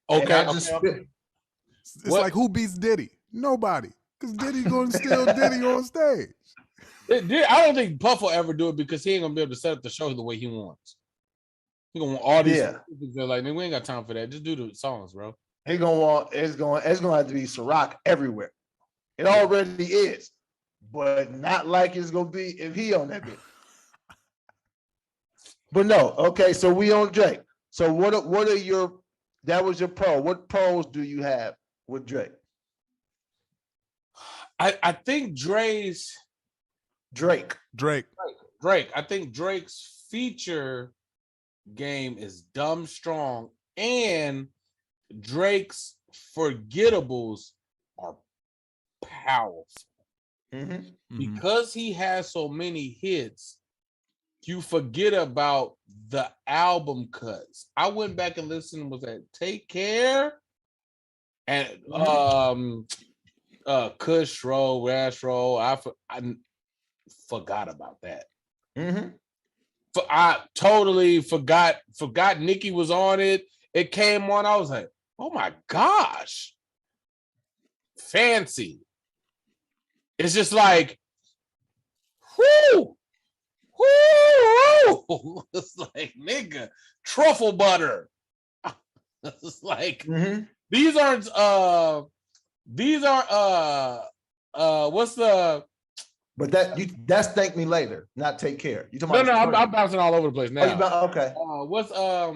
Okay. It's like who beats Diddy? Nobody. Because Diddy gonna steal Diddy on stage. I don't think Puff will ever do it because he ain't gonna be able to set up the show the way he wants. He gonna want all these they're like, man, we ain't got time for that. Just do the songs, bro. He gonna want it's gonna have to be Ciroc everywhere. It already is, but not like it's gonna be if he on that bit. But no, okay, so we on Drake. So what are your that was your pro. What pros do you have with Drake? I think Drake. I think Drake's feature game is dumb strong, and Drake's forgettables are powerful. Because he has so many hits, you forget about the album cuts. I went back and listened. Was that Take Care and Kush Roll, Rash Roll? I forgot about that. I totally forgot Nicki was on it. It came on. I was like, oh my gosh, fancy. It's just like, whoo. It's like, nigga, truffle butter. It's like these aren't what's the but that's Thank Me Later, not Take Care. You talking about I'm bouncing all over the place now. Okay. What's I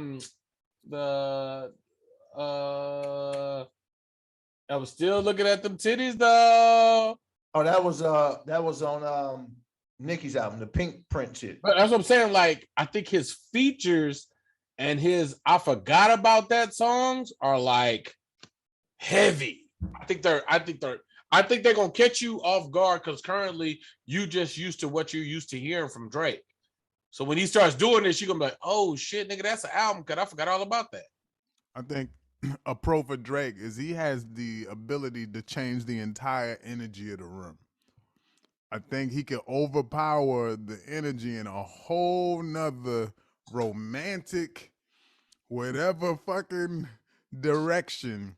was still looking at them titties though. Oh, that was on Nicki's album, the Pink Print shit. But that's what I'm saying. Like, I think his features and his I Forgot About That songs are like heavy. I think they're gonna catch you off guard because currently you just used to what you're used to hearing from Drake. So when he starts doing this, you're gonna be like, oh shit, nigga, that's an album cut. I forgot all about that. I think a pro for Drake is he has the ability to change the entire energy of the room. I think he can overpower the energy in a whole nother romantic, whatever fucking direction.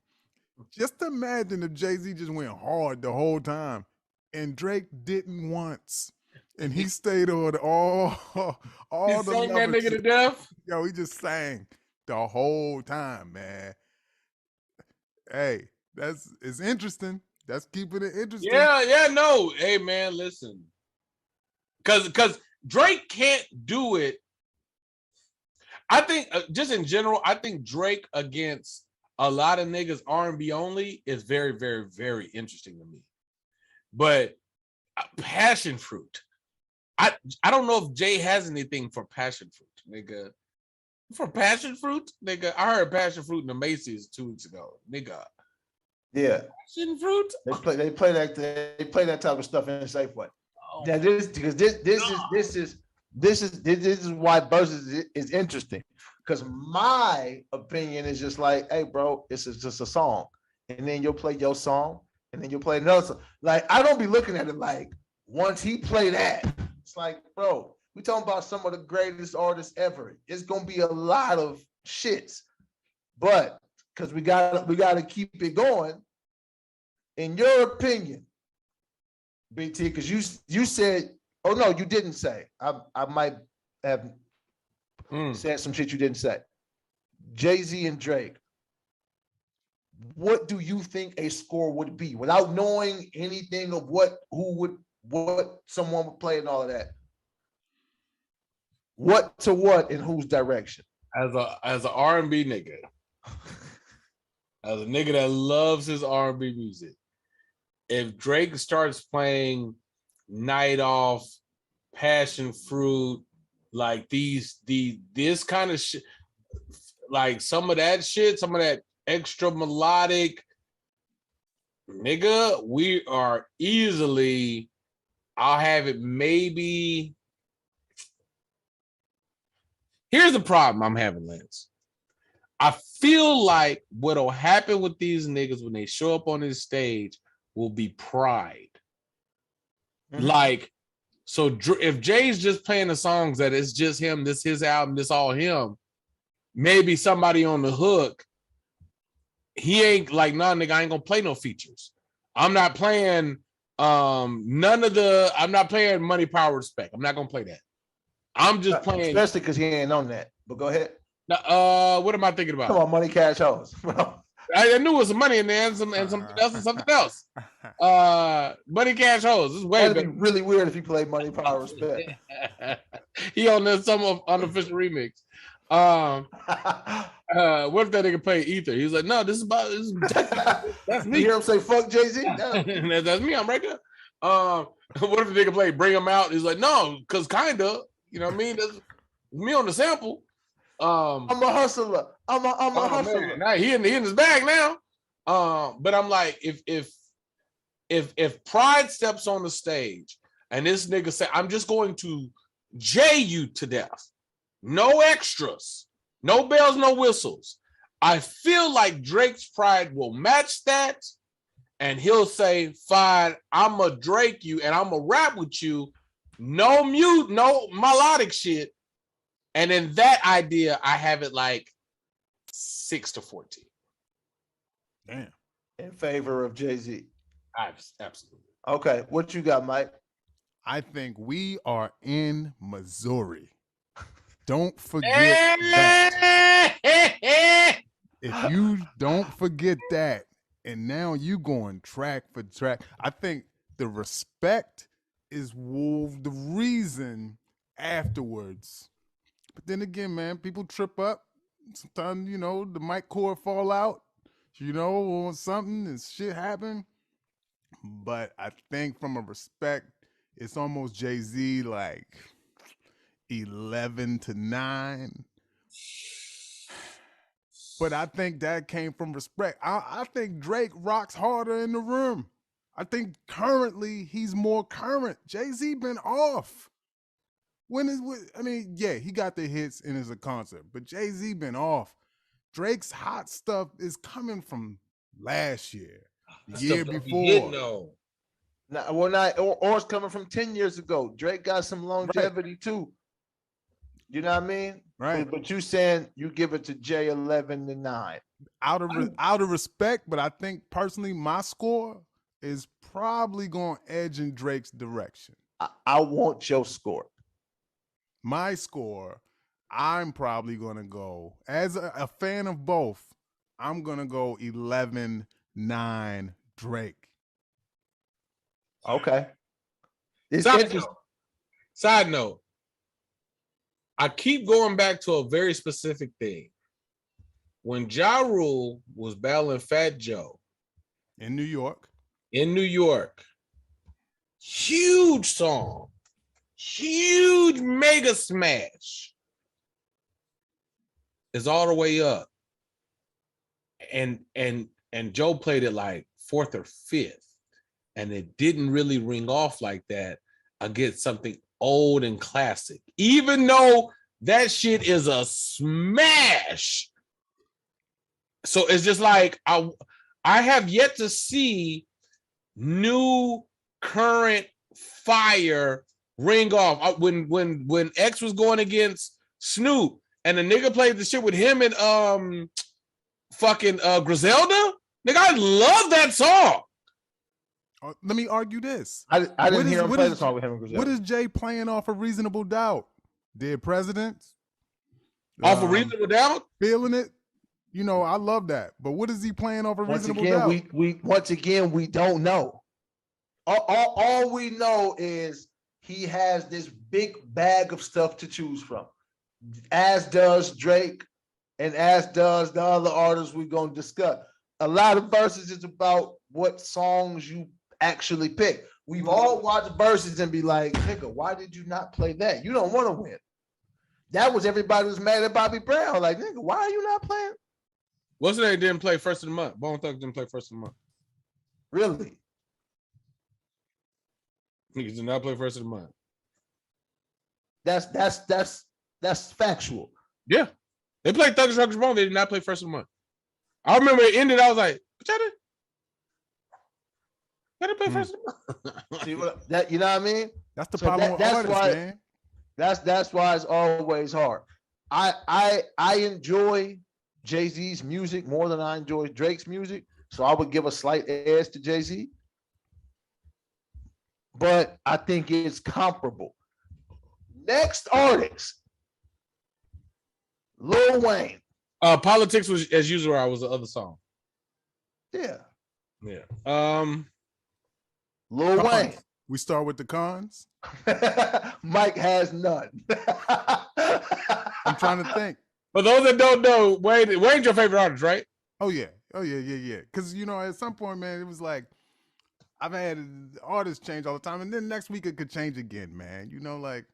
Just imagine if Jay-Z just went hard the whole time and Drake didn't once. And he stayed on all he the sang that nigga to death. Yo, he just sang the whole time, man. Hey, it's interesting. That's keeping it interesting. No. Hey, man, listen. Because Drake can't do it. I think, just in general, I think Drake against a lot of niggas R&B only is very, very, very interesting to me. But Passion Fruit. I don't know if Jay has anything for Passion Fruit, nigga. For Passion Fruit? Nigga, I heard Passion Fruit in the Macy's 2 weeks ago. Nigga. Yeah, Passion Fruit. They play that type of stuff in a safe way. Oh. Now this is this is why Verzuz is interesting, because my opinion is just like, hey, bro, this is just a song, and then you'll play your song, and then you'll play another song. Like, I don't be looking at it like, once he play that, it's like, bro, we talking about some of the greatest artists ever. It's gonna be a lot of shits, but because we gotta keep it going. In your opinion, BT, because you said, oh no, you didn't say. I might have said some shit you didn't say. Jay-Z and Drake. What do you think a score would be without knowing anything of what someone would play and all of that? What to what in whose direction? As an R&B nigga, as a nigga that loves his R&B music, if Drake starts playing Night Off, Passion Fruit, like this kind of shit, like some of that extra melodic, nigga, we are easily, I'll have it maybe. Here's the problem I'm having, Lance. I feel like what'll happen with these niggas when they show up on this stage will be pride. Mm-hmm. Like, so if Jay's just playing the songs that it's just him, this his album, this all him, maybe somebody on the hook, he ain't like, nah, nigga, I ain't gonna play no features. I'm not playing I'm not playing Money, Power, Respect. I'm not gonna play that. I'm just playing, especially because he ain't on that. But go ahead. What am I thinking about? Come on, Money, Cash, Hoes. I knew it was some money in there and something else. Money, Cash, Hoes. This is way better. Be really weird if he played Money, Power, Respect. He on this some unofficial remix. What if that nigga played Ether? He's like, no, that's me. You hear him say fuck Jay-Z? That's me. I'm right there. What if the nigga played Bring Him Out? He's like, no, because kinda, you know what I mean? That's me on the sample. I'm a hustler. I'm a hustler. Man. Now he in his bag now. But I'm like, if Pride steps on the stage and this nigga say, I'm just going to Jay you to death, no extras, no bells, no whistles, I feel like Drake's pride will match that, and he'll say, fine, I'ma Drake you and I'ma rap with you, no mute, no melodic shit. And in that idea, I have it like 6-14. Damn. In favor of Jay-Z. Absolutely. Okay, what you got, Mike? I think we are in Missouri. Don't forget that. If you don't forget that, and now you going track for track, I think the respect is the reason afterwards. But then again, man, people trip up. Sometimes, the mic cord fall out, or something, and shit happen. But I think from a respect, it's almost Jay-Z like 11-9. But I think that came from respect. I think Drake rocks harder in the room. I think currently he's more current. Jay-Z been off. He got the hits and it's a concert, but Jay-Z been off. Drake's hot stuff is coming from last year, the year before. Or it's coming from 10 years ago. Drake got some longevity too. You know what I mean? Right. But you saying you give it to Jay 11-9. Out of respect, but I think personally my score is probably going to edge in Drake's direction. I want your score. My score, I'm probably going to go, as a fan of both, I'm going to go 11-9 Drake. Okay. Side note, I keep going back to a very specific thing. When Ja Rule was battling Fat Joe in New York, huge song, huge mega smash, is All the Way Up, and Joe played it like 4th or 5th, and it didn't really ring off like that against something old and classic, even though that shit is a smash. So it's just like I have yet to see new current fire ring off. When X was going against Snoop and the nigga played the shit with him and fucking Griselda, nigga, I love that song. Let me argue this. I didn't hear him play the song with him and Griselda. What is Jay playing off of Reasonable Doubt? Dead Presidents? Off of Reasonable Doubt? Feeling it? You know, I love that. But what is he playing off of Reasonable Doubt? Once again, we don't know. All we know is he has this big bag of stuff to choose from, as does Drake and as does the other artists we're going to discuss. A lot of verses is about what songs you actually pick. We've all watched verses and be like, nigga, why did you not play that? You don't want to win. That was everybody was mad at Bobby Brown. Like, nigga, why are you not playing? What's the name didn't play first of the month? Bone Thugs didn't play first of the month. Really? Niggas did not play first of the month. That's factual. Yeah. They played Thugs Rockers Bone. They did not play first of the month. I remember it ended. I was like, what y'all did? Y'all didn't play first of the month. See what that, you know what I mean? That's the problem with artists, man. That's why it's always hard. I enjoy Jay-Z's music more than I enjoy Drake's music, so I would give a slight edge to Jay-Z. But I think it's comparable. Next artist, Lil Wayne. Politics was as usual. I was the other song. Yeah. Lil Wayne. We start with the cons. Mike has none. I'm trying to think. For those that don't know, Wayne's your favorite artist, right? Oh yeah. Because you know, at some point, man, it was like I've had artists change all the time, and then next week it could change again, man. You know, like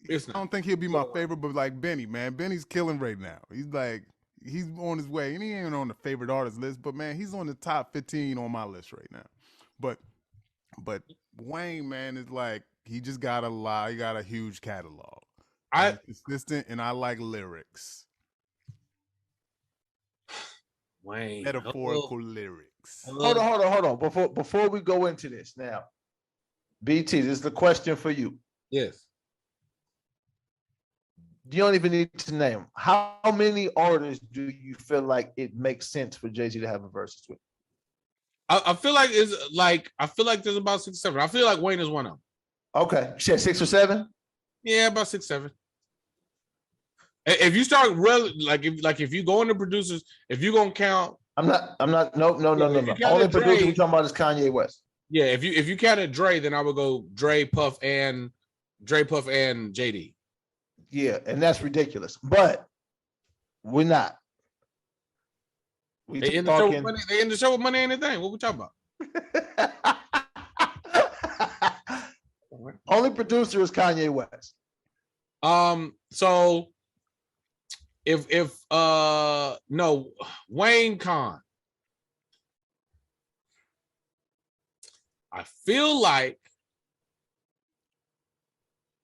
I don't think he'll be my favorite, but like Benny, man, Benny's killing right now. He's on his way, and he ain't on the favorite artist list, but man, he's on the top 15 on my list right now. But Wayne, man, is like he just got he got a huge catalog. He's consistent, and I like lyrics. Wayne, metaphorical lyrics. Hold on. Before we go into this now, BT, this is the question for you. Yes. You don't even need to name them. How many artists do you feel like it makes sense for Jay-Z to have a versus with? I feel like there's about 6 or 7. I feel like Wayne is one of them. Okay, you said 6 or 7. Yeah, about 6, 7. If you start if you go into producers, if you gonna count, I'm not. No. Only producer we're talking about is Kanye West. Yeah, if you counted Dre, then I would go Dre, Puff, and JD. Yeah, and that's ridiculous. But we're not. They end the show with money ain't a thing. What we talking about? Only producer is Kanye West. So if no, Wayne Khan. I feel like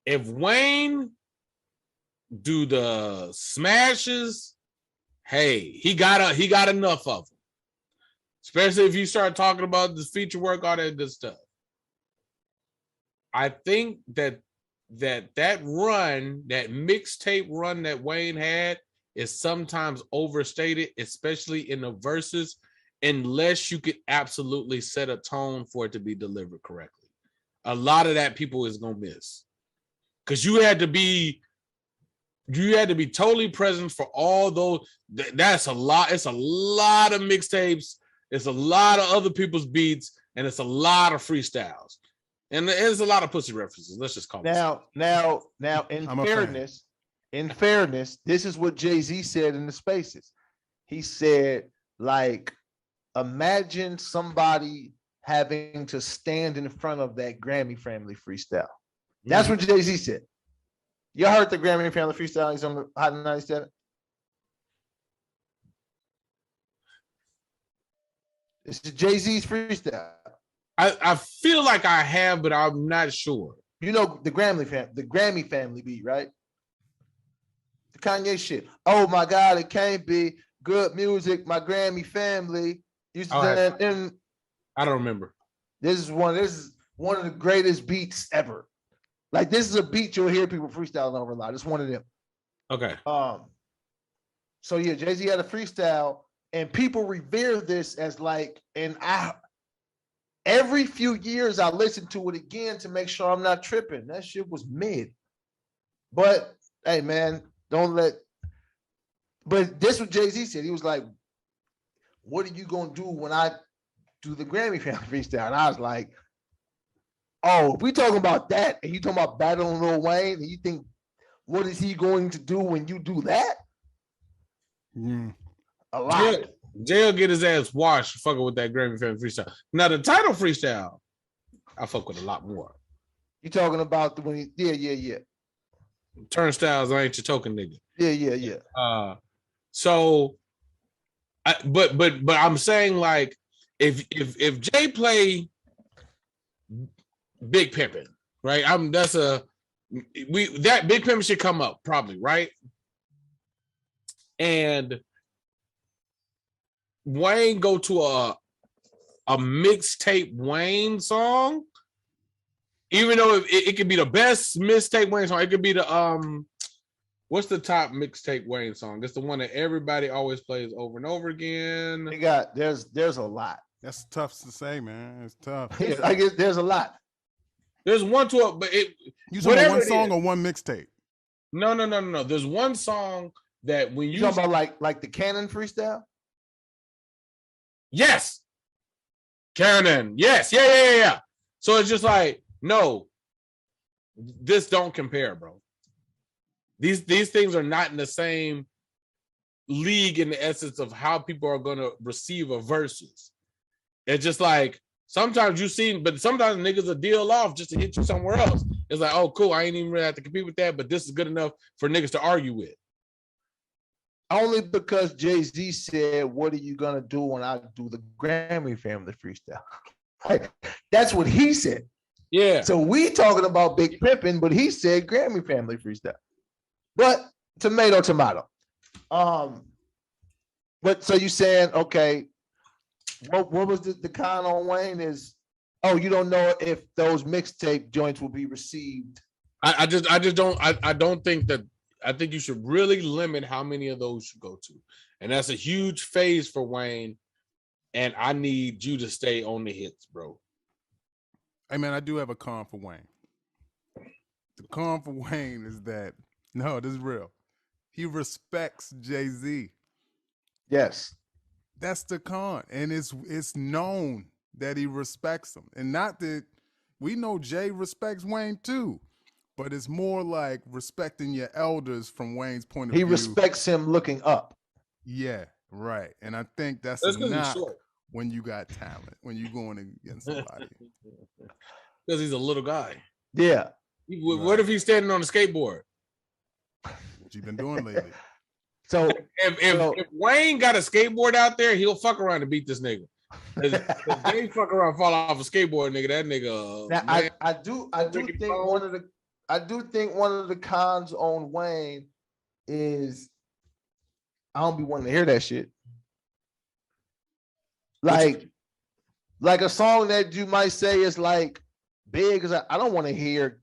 if Wayne do the smashes, hey, he got enough of them. Especially if you start talking about the feature work, all that good stuff. I think that run, that mixtape run that Wayne had is sometimes overstated, especially in the verses, unless you could absolutely set a tone for it to be delivered correctly. A lot of that people is gonna miss. Because you had to be totally present for all those. That's a lot. It's a lot of mixtapes. It's a lot of other people's beats, and it's a lot of freestyles. And there's a lot of pussy references. Let's just call it. Now, in fairness, this is what Jay-Z said in the spaces. He said, like, imagine somebody having to stand in front of that Grammy Family freestyle. That's what Jay-Z said. You heard the Grammy Family freestyle? He's on the Hot 97. This is Jay-Z's freestyle. I feel like I have, but I'm not sure. You know the Grammy family beat, right? The Kanye shit. Oh my God, it can't be good music. My Grammy family used to and I don't remember. This is one of the greatest beats ever. Like this is a beat you'll hear people freestyling over a lot. It's one of them. Okay. So yeah, Jay-Z had a freestyle, and people revere this as like, and every few years I listen to it again to make sure I'm not tripping. That shit was mid. But hey man, but this is what Jay-Z said. He was like, what are you gonna do when I do the Grammy family freestyle? And I was like, oh, if we talking about that, and you talking about battling Lil Wayne, and you think, what is he going to do when you do that? A lot. Jay'll get his ass washed fucking with that Grammy family freestyle. Now the title freestyle, I fuck with a lot more. You talking about the when he, yeah. Turnstiles, I ain't your token nigga. Yeah. But I'm saying like if Jay play Big Pimpin', right? That Big Pimpin' should come up probably, right? And Wayne go to a mixtape Wayne song, even though it could be the best mixtape Wayne song. It could be the what's the top mixtape Wayne song? It's the one that everybody always plays over and over again. There's a lot. That's tough to say, man. It's tough. I guess there's a lot. There's one to it, but you talking about one song or one mixtape? No. There's one song that when you talking about like the Canon freestyle. Yes, Canon. Yes, yeah. So it's just like, no, this don't compare, bro. These things are not in the same league in the essence of how people are gonna receive a Verzuz. It's just like sometimes but sometimes niggas will deal off just to hit you somewhere else. It's like, oh, cool, I ain't even really have to compete with that, but this is good enough for niggas to argue with. Only because Jay-Z said, what are you gonna do when I do the Grammy family freestyle? Like, that's what he said. Yeah. So we talking about Big Pimpin', but he said Grammy family freestyle. But tomato. But so you saying, okay, what was the con on Wayne is, oh, you don't know if those mixtape joints will be received. I don't think that. I think you should really limit how many of those you go to. And that's a huge phase for Wayne. And I need you to stay on the hits, bro. Hey, man, I do have a con for Wayne. The con for Wayne is that, no, this is real. He respects Jay-Z. Yes. That's the con. And it's known that he respects him. And not that we know Jay respects Wayne too. But it's more like respecting your elders from Wayne's point of view. He respects him looking up. Yeah, right. And I think that's not when you got talent, when you're going against somebody. Because he's a little guy. Yeah. What if he's standing on a skateboard? What you been doing lately? So if Wayne got a skateboard out there, he'll fuck around and beat this nigga. If they fuck around, fall off a skateboard, nigga, that nigga. Now, I do think one of the cons on Wayne is I don't be wanting to hear that shit. Like a song that you might say is like big, because I don't want to hear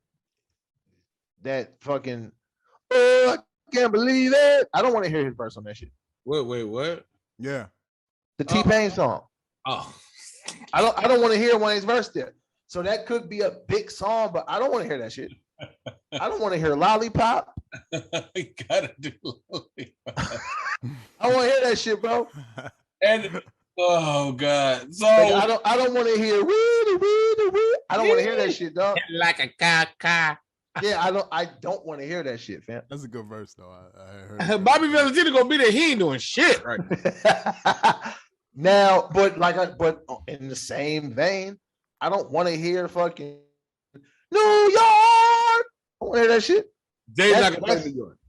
that fucking, oh, I can't believe it. I don't want to hear his verse on that shit. Wait, what? Yeah. The T-Pain song. Oh. I don't want to hear Wayne's verse there. So that could be a big song, but I don't want to hear that shit. I don't want to hear Lollipop. You gotta do Lollipop. I want to hear that shit, bro. And oh god, so like, I don't want to hear I don't want to hear that shit, dog. Like a car. Yeah, I don't want to hear that shit, fam. That's a good verse, though. I heard Bobby Valentino gonna be there. He ain't doing shit right now. But in the same vein, I don't want to hear fucking New York. I want to hear that shit. Jay's not gonna play New York.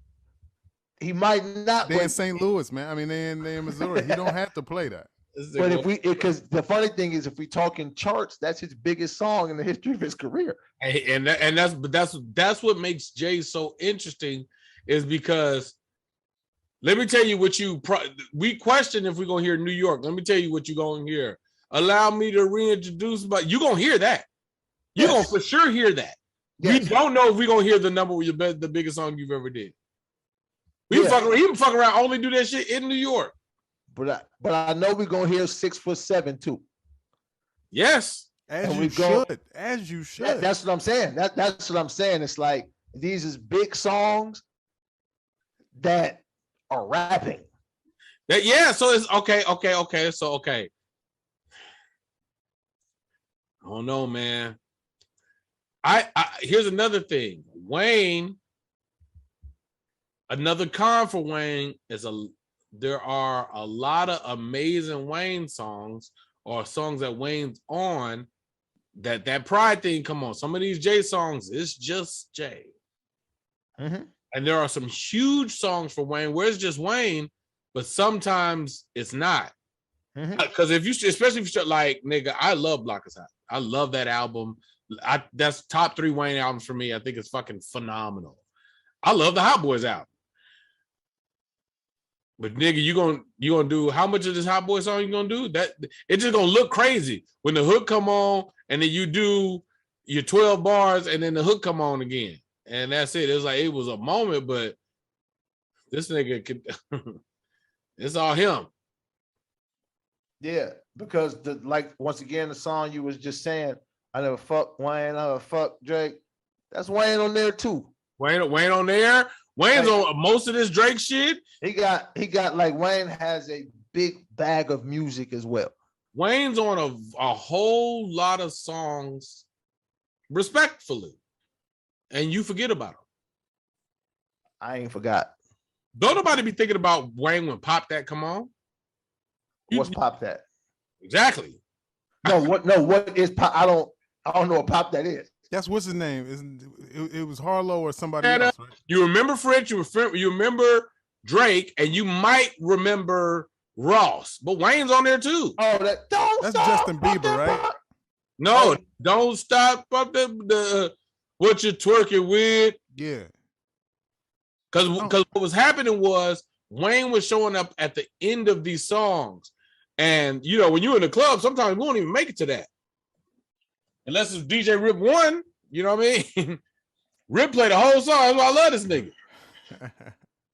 He might not. They in St. Louis, man. I mean, they in Missouri. He don't have to play that. But if we, because the funny thing is, if we talk in charts, that's his biggest song in the history of his career. And that's what makes Jay so interesting, is because let me tell you what we question if we're gonna hear New York. Let me tell you what you're gonna hear. Allow me to reintroduce, but you're gonna hear that. You're gonna for sure hear that. Yes. We don't know if we're gonna hear the number with the biggest song you've ever did. He can fuck around, only do that shit in New York. But I know we're gonna hear 6'7" too. Yes, as you should. That's what I'm saying. That's what I'm saying. It's like these is big songs that are rapping. So it's okay. So okay. I don't know, man. I here's another thing. Wayne, another con for Wayne is there are a lot of amazing Wayne songs or songs that Wayne's on that pride thing. Come on, some of these Jay songs, it's just Jay. Mm-hmm. And there are some huge songs for Wayne where it's just Wayne, but sometimes it's not. Because especially if you start like, nigga, I love Block Is Hot. I love that album. That's top 3 Wayne albums for me. I think it's fucking phenomenal. I love the Hot Boys album. But nigga, you gonna do how much of this Hot Boy song you gonna do? That it's just gonna look crazy when the hook come on and then you do your 12 bars and then the hook come on again. And that's it. It's like it was a moment, but this nigga could it's all him. Yeah, because once again, the song you was just saying, I never fuck Wayne, I never fuck Drake. That's Wayne on there too. Wayne on there. Wayne's on most of this Drake shit. He got like Wayne has a big bag of music as well. Wayne's on a whole lot of songs respectfully. And you forget about him. I ain't forgot. Don't nobody be thinking about Wayne when Pop That come on. What's Pop That? Exactly. What is Pop? I don't know what Pop That is. That's what's his name. It was Harlow or somebody else, right? You remember French, you remember Drake, and you might remember Ross, but Wayne's on there too. Oh, that's Justin Bieber, right? No, don't stop the what you're twerking with. Yeah. Because what was happening was Wayne was showing up at the end of these songs. And, you know, when you're in the club, sometimes we won't even make it to that. Unless it's DJ Rip 1, you know what I mean? Rip played the whole song. That's why I love this nigga.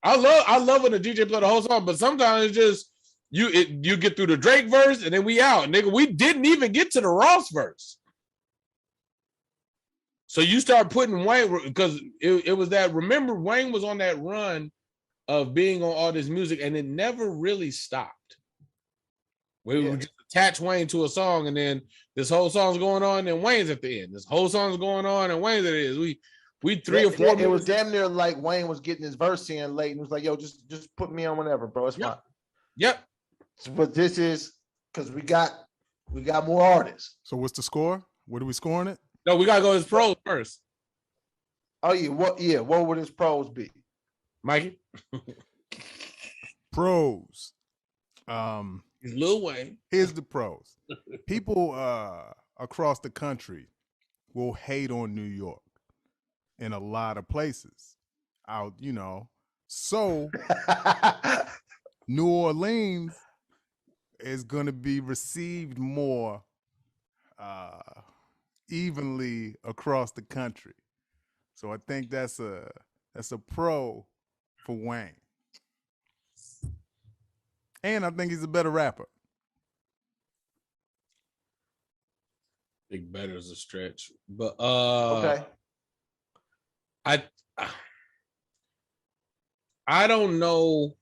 I love when the DJ play the whole song, but sometimes it's just you get through the Drake verse and then we out. Nigga, we didn't even get to the Ross verse. So you start putting Wayne, because it was that, remember, Wayne was on that run of being on all this music and it never really stopped. We would just attach Wayne to a song and then this whole song's going on and Wayne's at the end. This whole song's going on and Wayne's at the end. We 3 or 4 minutes. It was damn near like Wayne was getting his verse in late and was like, yo, just put me on whenever, bro. It's fine. Yep. But this is because we got more artists. So what's the score? What are we scoring it? No, we gotta go his pros first. Oh yeah, what would his pros be? Mikey? Pros. He's Lil Wayne. Here's the pros. People across the country will hate on New York in a lot of places. So New Orleans is going to be received more evenly across the country. So I think that's a pro for Wayne. And I think he's a better rapper. Big better is a stretch. But okay. I don't know.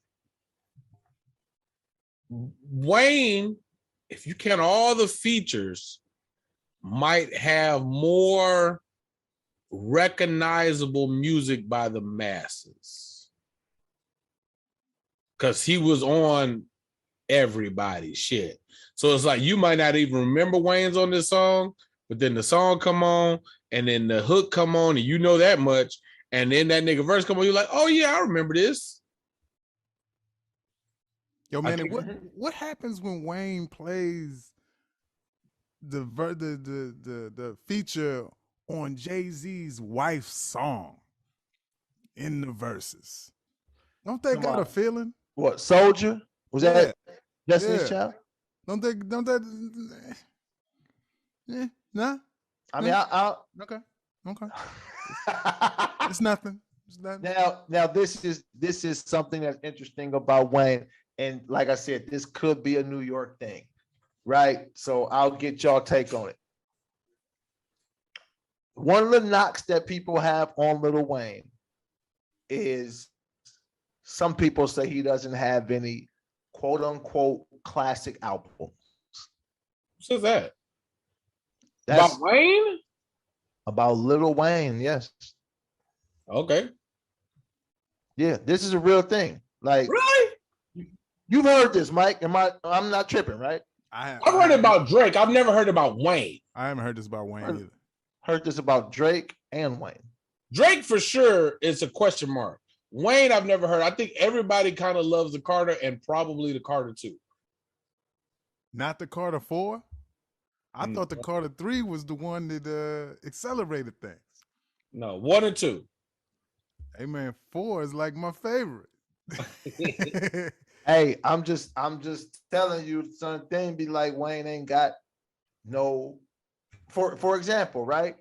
Wayne, if you count all the features, might have more recognizable music by the masses. Because he was on everybody's shit. So it's like you might not even remember Wayne's on this song, but then the song come on, and then the hook come on, and you know that much, and then that nigga verse come on, you're like, oh yeah, I remember this. Yo, man, and what happens when Wayne plays the feature on Jay-Z's wife's song in the verses? Don't they got a feeling? What, Soldier? Was that Destiny's Child? Don't that nah? I mean, okay. It's nothing. Now this is something that's interesting about Wayne. And like I said, this could be a New York thing, right? So I'll get y'all take on it. One of the knocks that people have on Lil Wayne is some people say he doesn't have any quote unquote classic albums. Who says that? That's about Wayne? About Lil Wayne, yes. Okay. Yeah, this is a real thing. Like, really? You've heard this, Mike. I'm not tripping, right? I've heard about Drake. I've never heard about Wayne. I haven't heard this about Wayne either. Heard this about Drake and Wayne. Drake for sure is a question mark. Wayne, I've never heard. I think everybody kind of loves the Carter and probably the Carter 2. Not the Carter 4? I thought the Carter 3 was the one that accelerated things. No, 1 and 2. Hey man, 4 is like my favorite. Hey, I'm just telling you, son, thing be like Wayne ain't got no, for example, right?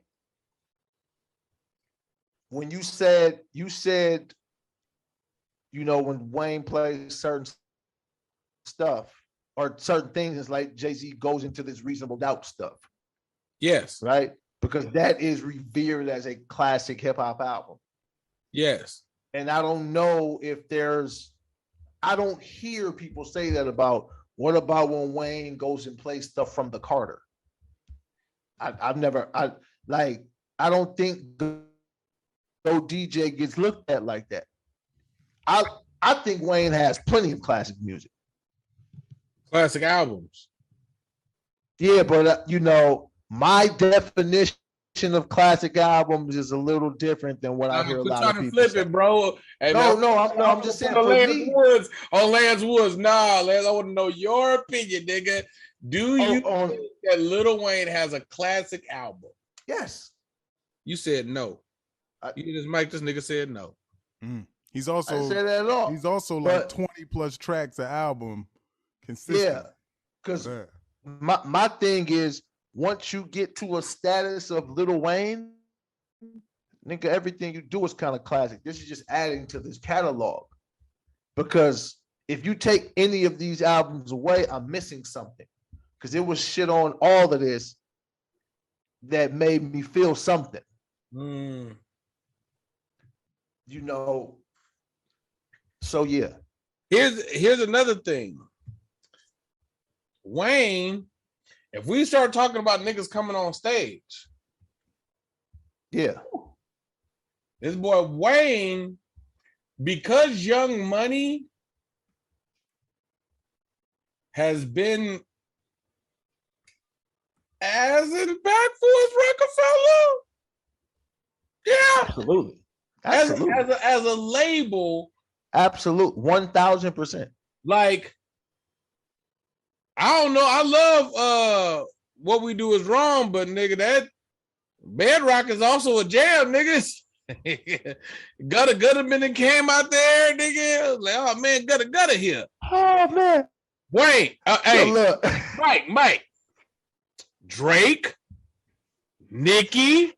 When you said, you know, when Wayne plays certain stuff or certain things, it's like Jay-Z goes into this Reasonable Doubt stuff. Yes. Right? Because that is revered as a classic hip hop album. Yes. And I don't know if I don't hear people say that about, what about when Wayne goes and plays stuff from the Carter? I don't think no DJ gets looked at like that. I think Wayne has plenty of classic music. Classic albums. Yeah, but you know, my definition of classic albums is a little different than what I hear a lot of people flip say. It, bro. Hey, I'm just saying. On Lance Woods, nah, Lance, I want to know your opinion, nigga. Do you think that Lil Wayne has a classic album? Yes. You said no. You just Mike. This nigga said no. He's also, I didn't say that at all. He's also like 20 plus tracks an album consistent. Yeah, because my thing is, once you get to a status of Lil Wayne, nigga, everything you do is kind of classic. This is just adding to this catalog. Because if you take any of these albums away, I'm missing something. Because it was shit on all of this that made me feel something. You know, so yeah. Here's another thing. Wayne, if we start talking about niggas coming on stage, yeah, this boy Wayne, because Young Money has been as impactful as Rockefeller. Yeah, absolutely. As a label, absolute 1000%. Like, I don't know. I love What We Do Is Wrong, but nigga, that Bedrock is also a jam, niggas. Gutter Minute came out there, nigga. Like, oh man, Gutter here. Oh man. Wait, hey, look. Mike. Drake, Nicki,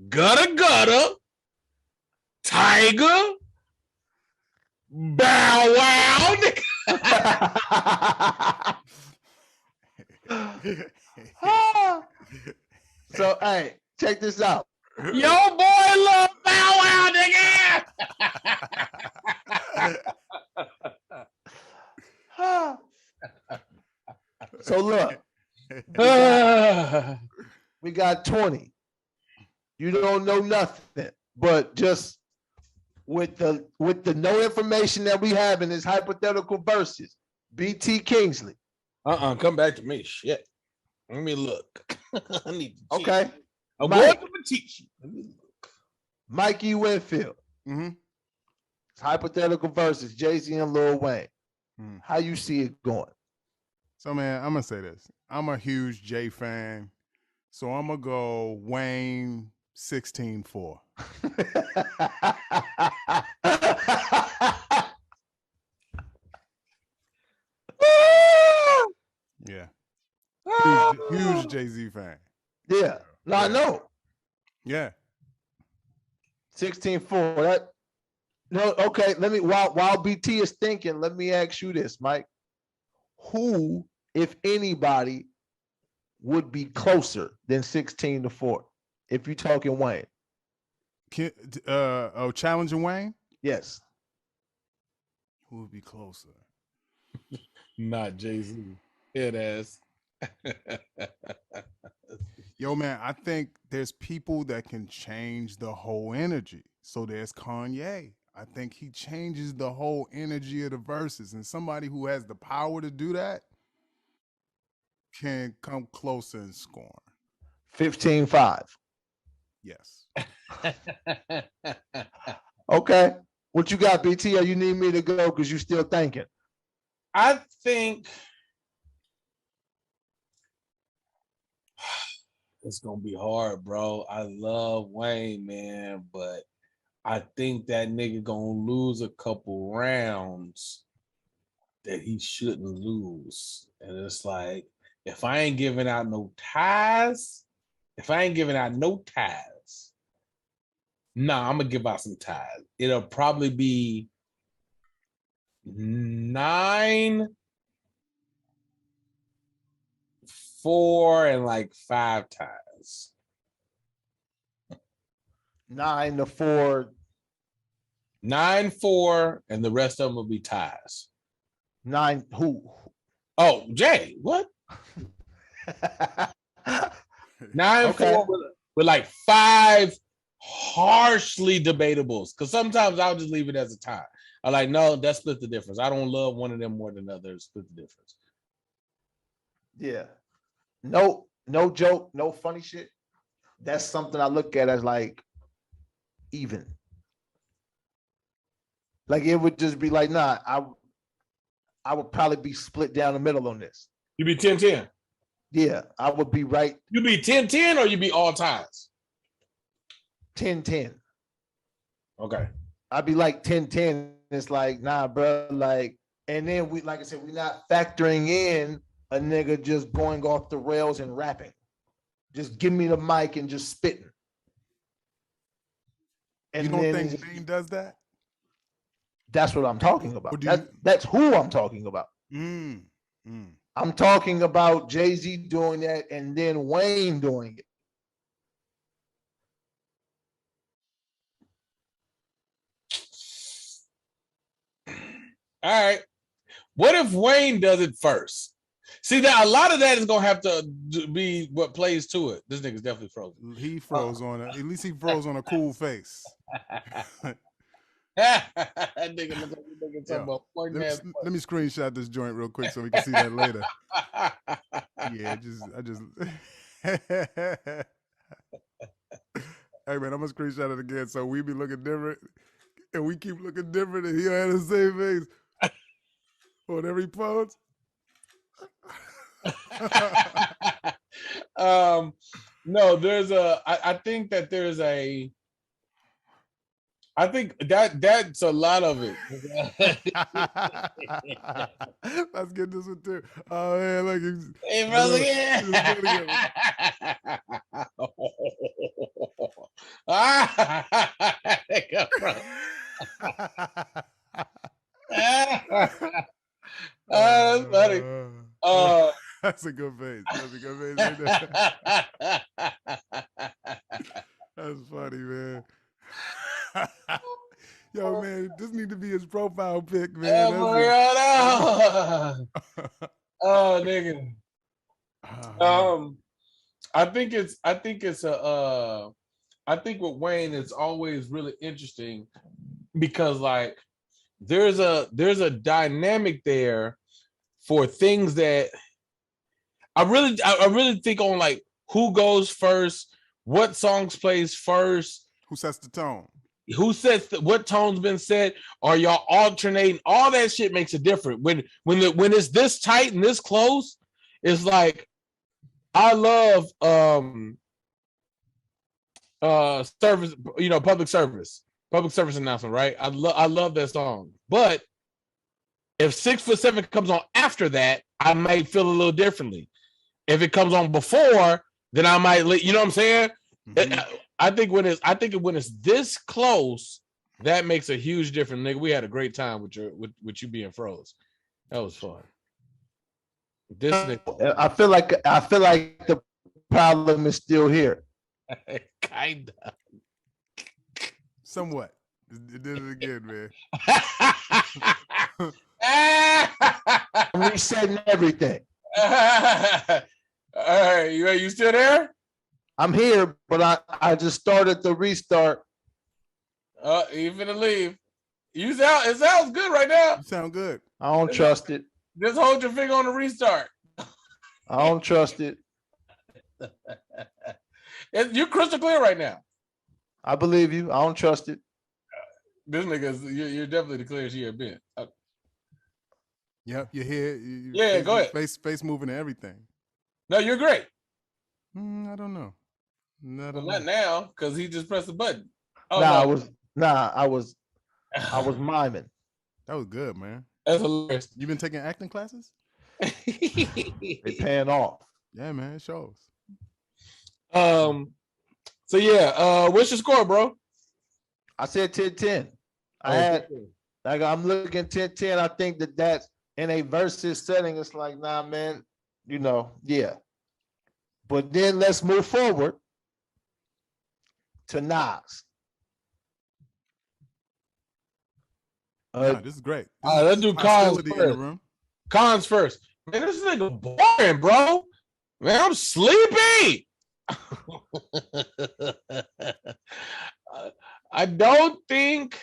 Gutter, Tiger, Bow Wow, nigga. So, hey, check this out. Yo, boy, love Bow Wow, nigga. So look, we got 20. You don't know nothing, but just with the no information that we have in this hypothetical verses, BT Kingsley. Come back to me. Shit. Let me look. I need to teach. Okay. I'm going to teach you. Let me look. Mikey Winfield. Hypothetical verses, Jay-Z and Lil Wayne. How you see it going? So, man, I'm gonna say this. I'm a huge Jay fan, so I'm gonna go Wayne 16-4. Yeah, huge Jay-Z fan. Yeah, no, I know. Yeah. 16-4. That no, okay. Let me while BT is thinking, let me ask you this, Mike. Who, if anybody, would be closer than 16-4? If you're talking Wayne. Challenging Wayne? Yes. Who would be closer? Not Jay-Z. It is. Yo, man, I think there's people that can change the whole energy. So there's Kanye. I think he changes the whole energy of the verses. And somebody who has the power to do that can come closer and score. 15-5. Yes. Okay. What you got, BT? Or you need me to go because you still thinking? I think it's gonna be hard, bro. I love Wayne, man, but I think that nigga gonna lose a couple rounds that he shouldn't lose. And it's like, if I ain't giving out no ties, nah, I'm gonna give out some ties. It'll probably be 9-4 and like 5 ties. 9-4. 9-4, and the rest of them will be ties. 9 who? Oh, Jay, what? 9-4 Okay. with like 5 harshly debatables. Because sometimes I'll just leave it as a tie. I like, no, that split the difference. I don't love one of them more than others. Split the difference. Yeah. No joke, no funny shit. That's something I look at as like even. Like it would just be like, nah, I would probably be split down the middle on this. You be 10-10. Yeah, I would be right. You be 10-10 or you be all ties? 10-10. Okay. I'd be like 10-10. It's like, nah, bro. Like, and then we, like I said, we're not factoring in a nigga just going off the rails and rapping. Just give me the mic and just spitting. And you don't then think Wayne does that? That's what I'm talking about. You... That's who I'm talking about. I'm talking about Jay-Z doing that and then Wayne doing it. All right. What if Wayne does it first? See, that a lot of that is gonna have to be what plays to it. This nigga's definitely frozen. He froze on it. At least he froze on a cool face. That nigga look like he's making something about let me screenshot this joint real quick so we can see that later. Yeah, I just hey man, I'm gonna screenshot it again so we be looking different and we keep looking different and he'll have the same face on every post. No, I think that there's a I think that's a lot of it. Let's get this one too. Oh man, look. Hey, brother, yeah. That's funny. That's a good face. That's a good face right there. That's funny, man. Yo, man, this need to be his profile pic, man. Oh, nigga. I think with Wayne it's always really interesting because like there's a dynamic there for things that I really think on like who goes first, what songs plays first, who sets the tone. who says what tone's been set? Are y'all alternating? All that shit makes it different. When it's this tight and this close, it's like I love service, public service announcement, right? I love that song. But if 6 foot 7 comes on after that, I might feel a little differently. If it comes on before, then I might, you know what I'm saying? Mm-hmm. I think when it's this close, that makes a huge difference, nigga. We had a great time with you being froze. That was fun. This nigga. I feel like the problem is still here. Kinda. Somewhat. Did it again, man. I'm resetting everything. All right, you still there? I'm here, but I just started the restart. You finna leave. It sounds good right now. You sound good. I don't trust it. Just hold your finger on the restart. I don't trust it. You're crystal clear right now. I believe you. I don't trust it. This nigga, you're definitely the clearest you ever been. Yep, you're here. Yeah, go ahead. Face moving and everything. No, you're great. I don't know. Not now, because he just pressed the button. Oh, I was miming. That was good, man. That's hilarious. You been taking acting classes? They paying off. Yeah, man, it shows. So yeah, what's your score, bro? I said 10-10. I'm looking 10-10. I think that's in a Verzuz setting. It's like, nah, man, yeah. But then let's move forward to Nas. This is great. Let's do Cons first. Cons first. Man, this nigga boring, bro. Man, I'm sleepy. I don't think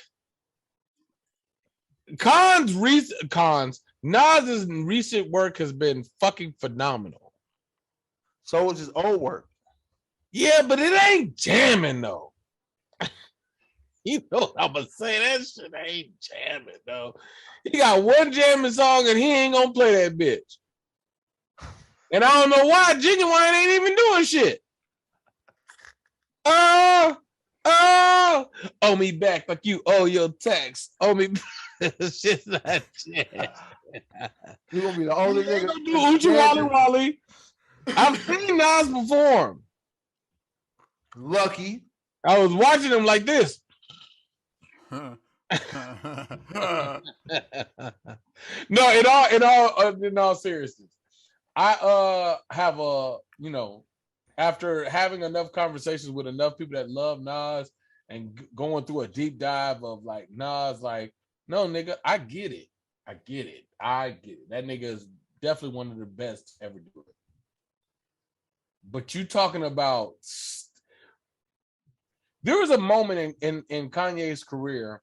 Nas's recent work has been fucking phenomenal. So was his old work. Yeah, but it ain't jamming though. You know what I'm gonna say? That shit ain't jamming though. He got one jamming song and he ain't gonna play that bitch. And I don't know why Genuine ain't even doing shit. Owe me back like you owe your tax. Owe me. Shit's not shit. You're gonna be the only nigga. Do Uchi Wally. I've seen Nas perform. Lucky. I was watching him like this. No, in all seriousness, I have after having enough conversations with enough people that love Nas and going through a deep dive of like Nas, like, no, nigga, I get it. That nigga is definitely one of the best to ever do it. But you talking about, there was a moment in Kanye's career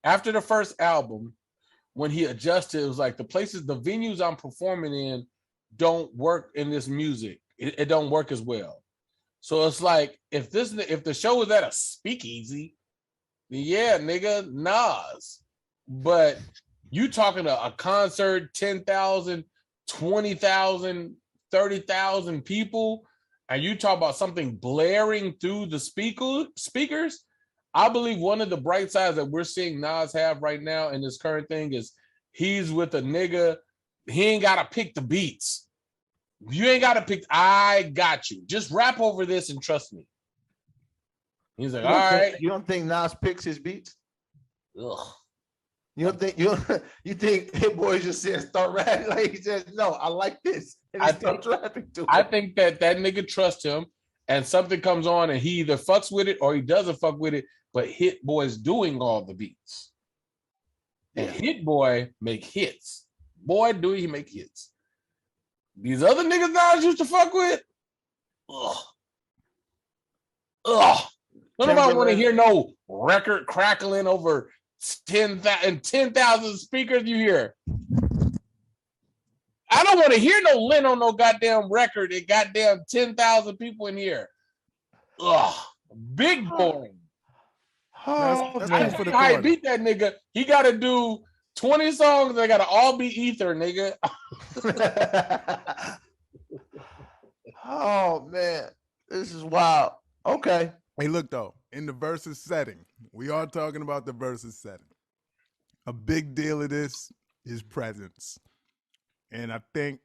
after the first album when he adjusted. It was like the venues I'm performing in don't work in this music. It don't work as well. So it's like if the show was at a speakeasy, then yeah, nigga, Nas. But you talking to a concert, 10,000, 20,000, 30,000 people, and you talk about something blaring through the speakers. I believe one of the bright sides that we're seeing Nas have right now in this current thing is he's with a nigga. He ain't got to pick the beats. You ain't got to pick. I got you. Just rap over this and trust me. He's like, all right. You don't think Nas picks his beats? Ugh. You think Hit Boy just said start rapping? Like he says, no, I like this. And he starts rapping to it. I think that nigga trusts him, and something comes on and he either fucks with it or he doesn't fuck with it, but Hit Boy's doing all the beats. And Hit Boy make hits. Boy, do he make hits. These other niggas Nas used to fuck with, ugh. Don't nobody want to hear no record crackling over 10,000 speakers you hear. I don't want to hear no Lynn on no goddamn record and goddamn 10,000 people in here. Ugh, big boring. That's I cool for the how he corner. beat that nigga. He got to do 20 songs. They got to all be ether, nigga. Oh man, this is wild. Okay. Hey, look though, in the Verzuz setting, we are talking about the Verzuz setting. A big deal of this is presence, and I think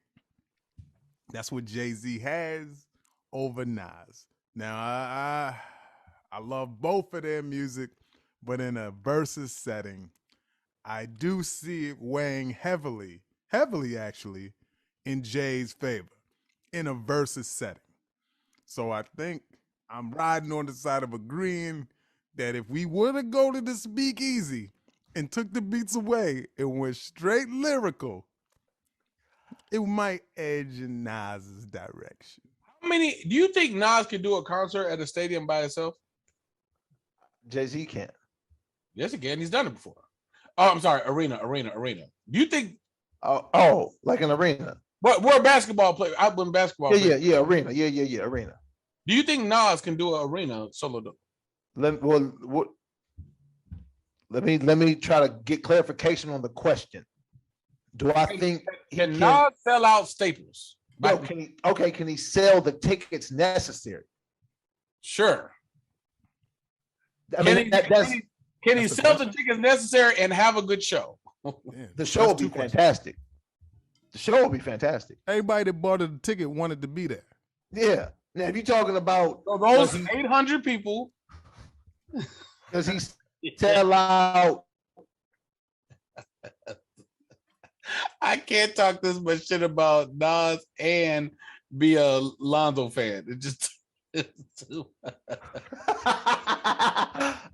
that's what Jay-Z has over Nas. Now, I love both of their music, but in a Verzuz setting, I do see it weighing heavily actually, in Jay's favor in a Verzuz setting. So I think I'm riding on the side of agreeing that if we were to go to the speakeasy and took the beats away and went straight lyrical, it might edge in Nas's direction. How many do you think Nas could do a concert at a stadium by himself? Jay-Z can't. Yes, he can. He's done it before. Oh, I'm sorry, arena. Do you think Like an arena. we're a basketball player? I've been basketball. Yeah, arena. Yeah, arena. Do you think Nas can do an arena solo? Let me try to get clarification on the question. Do I think Can Nas sell out Staples? No, can he sell the tickets necessary? Sure. I mean, Can he sell the tickets necessary and have a good show? The show will be fantastic. The show will be fantastic. Everybody that bought the ticket wanted to be there. Yeah. Now, if you're talking about those 800 people, does he sell out? I can't talk this much shit about Nas and be a Lonzo fan. It just it's too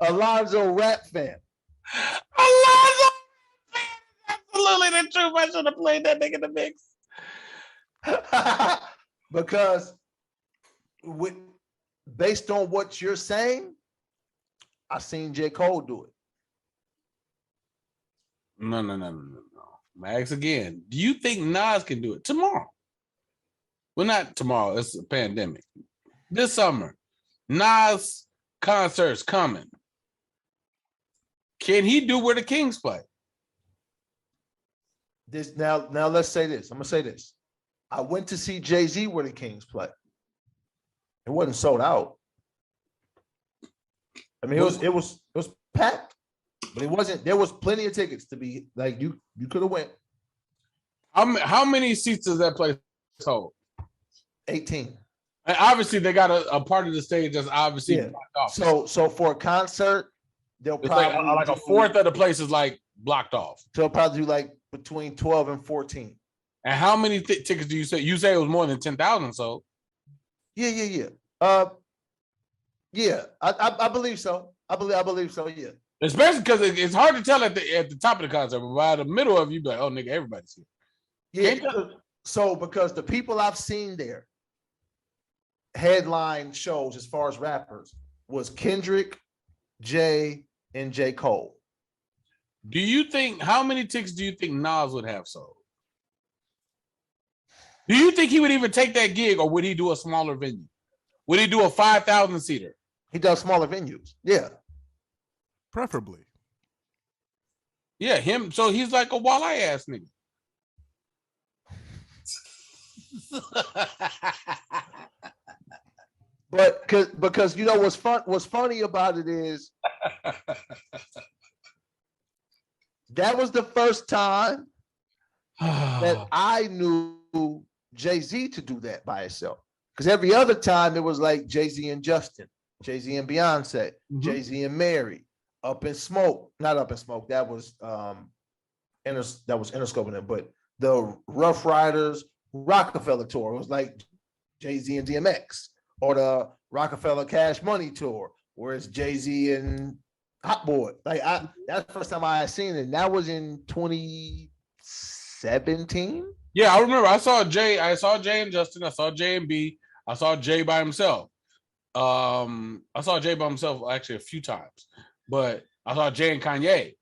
Alonzo rap fan. Alonzo fan. Absolutely the truth. I should have played that nigga in the mix. Because based on what you're saying, I've seen J. Cole do it. No. Max again. Do you think Nas can do it tomorrow? Well, not tomorrow. It's a pandemic. This summer, Nas concerts coming. Can he do where the Kings play? This now let's say this. I'm gonna say this. I went to see Jay-Z where the Kings play. It wasn't sold out. I mean, it was packed, but it wasn't. There was plenty of tickets to be like you could have went. How many seats does that place hold? 18. And obviously, they got a part of the stage that's obviously blocked off. So for a concert, they'll it's probably like a fourth of the place is like blocked off. So they'll probably do like between 12 and 14. And how many tickets do you say? You say it was more than 10,000. So Yeah. I believe so. I believe so. Yeah. Especially because it's hard to tell at the top of the concert, but by the middle of you, be like, oh nigga, everybody's here. Yeah. So because the people I've seen there headline shows as far as rappers was Kendrick, Jay, and J. Cole. Do you think how many tickets do you think Nas would have sold? Do you think he would even take that gig, or would he do a smaller venue? Would he do a 5,000 seater? He does smaller venues. Yeah. Preferably. Yeah, him. So he's like a walleye ass nigga. But because you know what's funny about it is that was the first time that I knew Jay-Z to do that by himself. Because every other time it was like Jay-Z and Justin, Jay-Z and Beyonce, Jay-Z and Mary, Up in Smoke, not Up in Smoke. That was Interscope in it, but the Rough Riders Rockefeller tour was like Jay-Z and DMX, or the Rockefeller Cash Money tour, where it's Jay-Z and Hot Boy. Like that's the first time I had seen it. And that was in 2017. Yeah, I remember. I saw Jay and Justin. I saw Jay and B. I saw Jay by himself. I saw Jay by himself actually a few times, but I saw Jay and Kanye.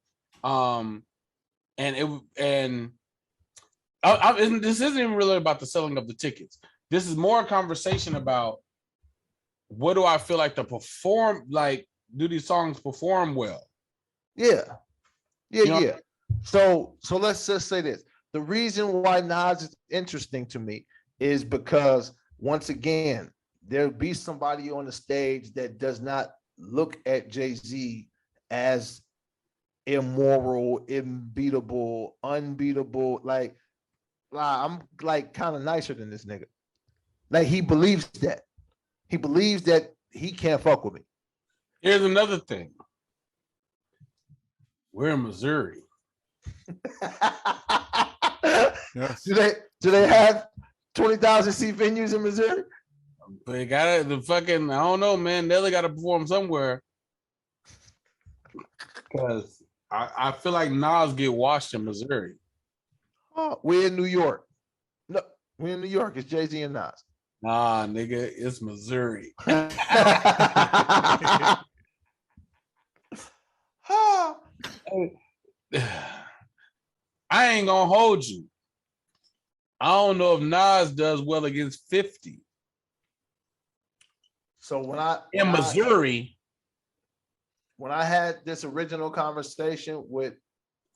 And this isn't even really about the selling of the tickets. This is more a conversation about what do I feel like do these songs perform well. Yeah. You know? Yeah. So let's just say this. The reason why Nas is interesting to me is because once again, there'll be somebody on the stage that does not look at Jay-Z as immoral, unbeatable. Like I'm like kind of nicer than this nigga. Like he believes that. He believes that he can't fuck with me. Here's another thing. We're in Missouri. Yes. Do they have 20,000 seat venues in Missouri? They got the fucking, I don't know, man. Nelly got to perform somewhere. Because I feel like Nas get washed in Missouri. Oh, we're in New York. No, we're in New York. It's Jay-Z and Nas. Nah, nigga, it's Missouri. I ain't gonna hold you. I don't know if Nas does well against 50. So in Missouri, when I had this original conversation with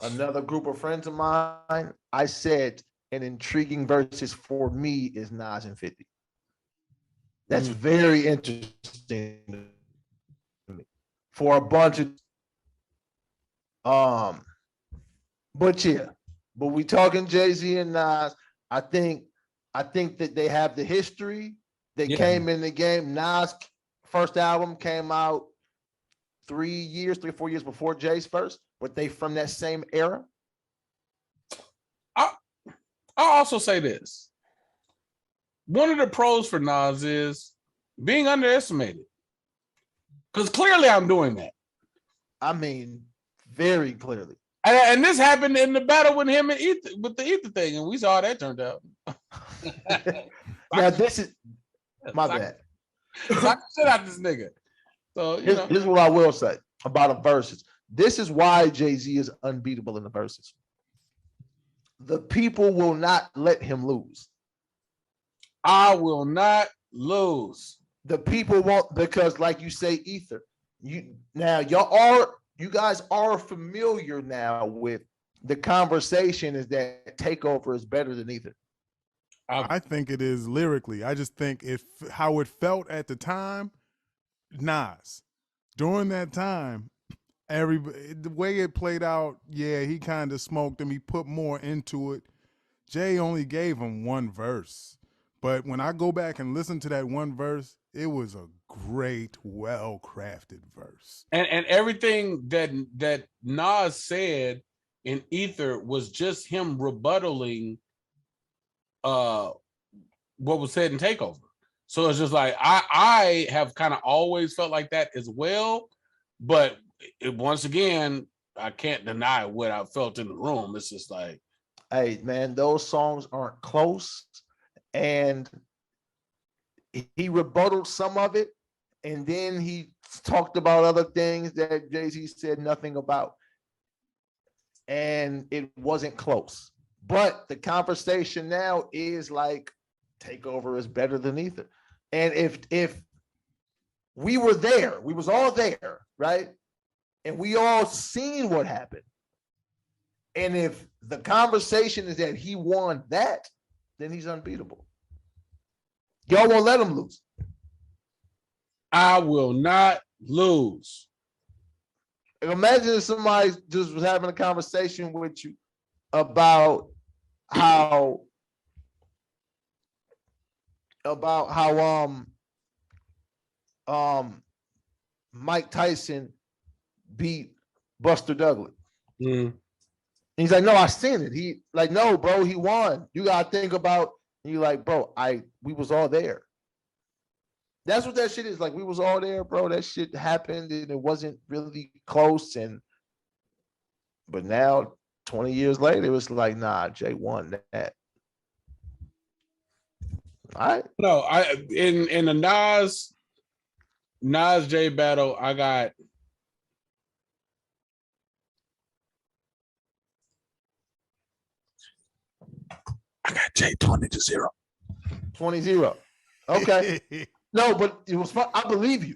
another group of friends of mine, I said an intriguing versus for me is Nas and 50. That's very interesting to me for a bunch of but yeah, but we talking Jay-Z and Nas. I think that they have the history. They came in the game. Nas' first album came out 3 or 4 years before Jay's first, but they from that same era. I'll also say this. One of the pros for Nas is being underestimated. Because clearly I'm doing that. I mean, very clearly. And this happened in the battle with him and Ether, with the Ether thing, and we saw how that turned out. Now this is my bad. I shit out this nigga. So here's what I will say about a versus. This is why Jay-Z is unbeatable in the verses. The people will not let him lose. I will not lose. The people won't, because like you say, Ether. You guys are familiar now with the conversation is that Takeover is better than Ether. I think it is lyrically. I just think how it felt at the time, Nas. During that time, the way it played out, yeah, he kind of smoked him. He put more into it. Jay only gave him one verse. But when I go back and listen to that one verse, it was a great, well-crafted verse. And everything that Nas said in Ether was just him rebuttaling what was said in Takeover. So it's just like I have kind of always felt like that as well. But once again, I can't deny what I felt in the room. It's just like, hey man, those songs aren't close. And he rebutted some of it, and then he talked about other things that Jay-Z said nothing about. And it wasn't close. But the conversation now is like Takeover is better than Ether. And if we were there, we was all there, right? And we all seen what happened. And if the conversation is that he won that, then he's unbeatable. Y'all won't let him lose. I will not lose. Imagine if somebody just was having a conversation with you about how Mike Tyson beat Buster Douglas. Mm. He's like, no, I seen it. He like, no, bro, he won. You gotta think about. You like, bro, we was all there. That's what that shit is. Like, we was all there, bro. That shit happened and it wasn't really close. But now, 20 years later, it was like, nah, Jay won that. All right. No, in the Nas Jay battle, I got Jay 20-0. 20-0. Okay. No, but it was fun. I believe you.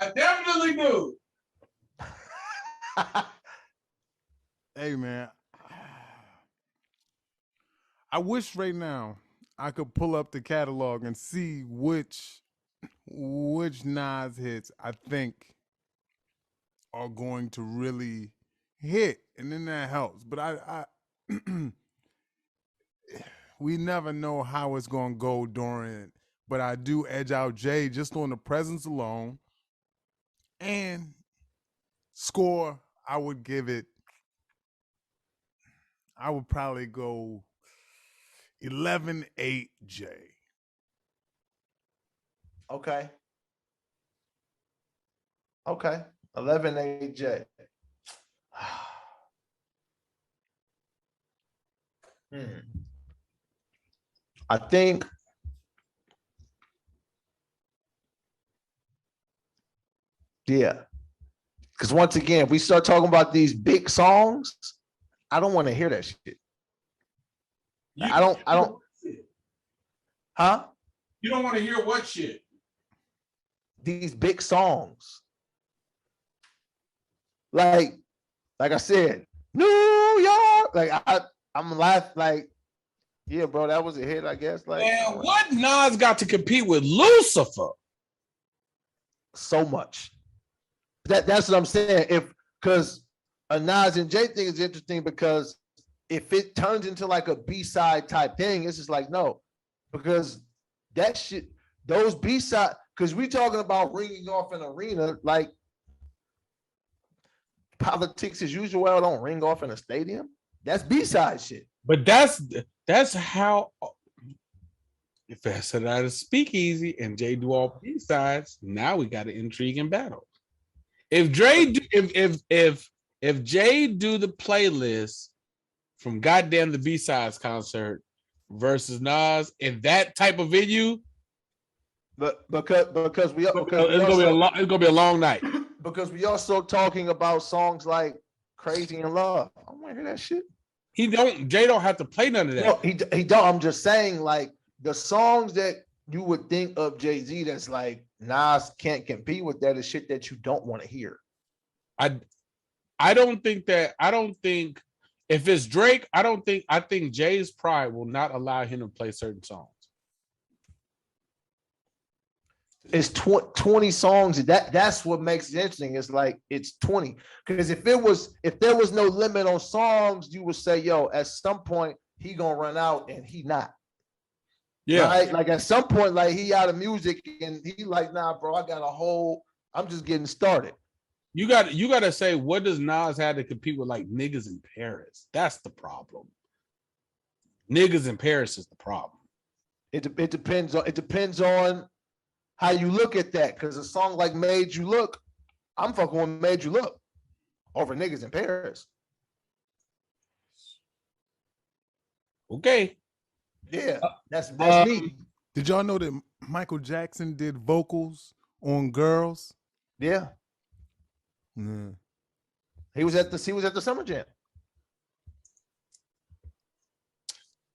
I definitely do. Hey, man. I wish right now I could pull up the catalog and see which Nas hits I think are going to really hit, and then that helps. But I we never know how it's going to go during it. But I do edge out Jay just on the presence alone, and score. I would give it. I would probably go 11-8 Jay. Okay. Okay. 11-8 J. I think yeah. Because once again, if we start talking about these big songs, I don't want to hear that shit. I don't, huh? You don't want to hear what shit? These big songs. Like I said, New York. Like I'm laughing like, yeah, bro, that was a hit, I guess. Like, man, what Nas got to compete with Lucifer? So much. That's what I'm saying. Because a Nas and Jay thing is interesting because if it turns into like a B-side type thing, it's just like, no, because that shit, those B-side, because we talking about ringing off an arena, like politics as usual don't ring off in a stadium. That's B-side shit. But that's how, if I said out of Speakeasy and Jay do all B-sides, now we got an intriguing battle. If Jay do the playlist from goddamn the B-sides concert versus Nas in that type of venue, but because it's gonna be a long night. Because we also talking about songs like Crazy in Love. I want to hear that shit. Jay don't have to play none of that. No, he don't. I'm just saying, like, the songs that you would think of Jay-Z that's like Nas can't compete with that is shit that you don't want to hear. I don't think if it's Drake, I think Jay's pride will not allow him to play certain songs. It's 20 songs. That's what makes it interesting. It's like it's 20. Because if there was no limit on songs, you would say, yo, at some point he gonna run out and he not. Yeah. Right? Like at some point, like he out of music and he like, nah, bro, I'm just getting started. You got to say, what does Nas have to compete with like niggas in Paris? That's the problem. Niggas in Paris is the problem. It depends on how you look at that. Because a song like Made You Look, I'm fucking with Made You Look over niggas in Paris. Okay. Yeah, that's me. Did y'all know that Michael Jackson did vocals on Girls? Yeah. Mm. He was at the Summer Jam.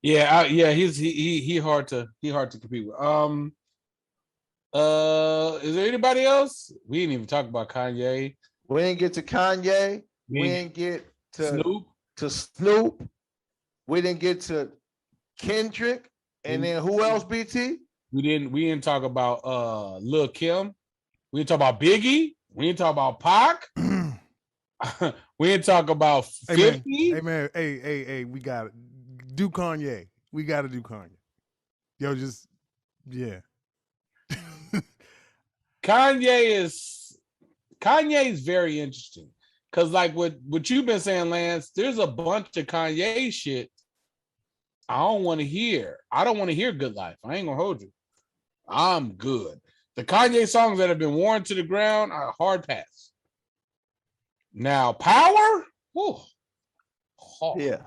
Yeah, he hard to compete with. Is there anybody else? We didn't even talk about Kanye. We didn't get to Kanye. We didn't get to Snoop. We didn't get to Kendrick. And then who else, BT? We didn't talk about Lil Kim. We didn't talk about Biggie. We didn't talk about Pac. We didn't talk about 50. Hey man, hey, we got it. Do Kanye. We got to do Kanye. Yo, just yeah. Kanye is very interesting because, like what you've been saying, Lance, there's a bunch of Kanye shit I don't want to hear. I don't want to hear Good Life. I ain't gonna hold you. I'm good. The Kanye songs that have been worn to the ground are hard pass. Now, Power, whew, hard. Yeah.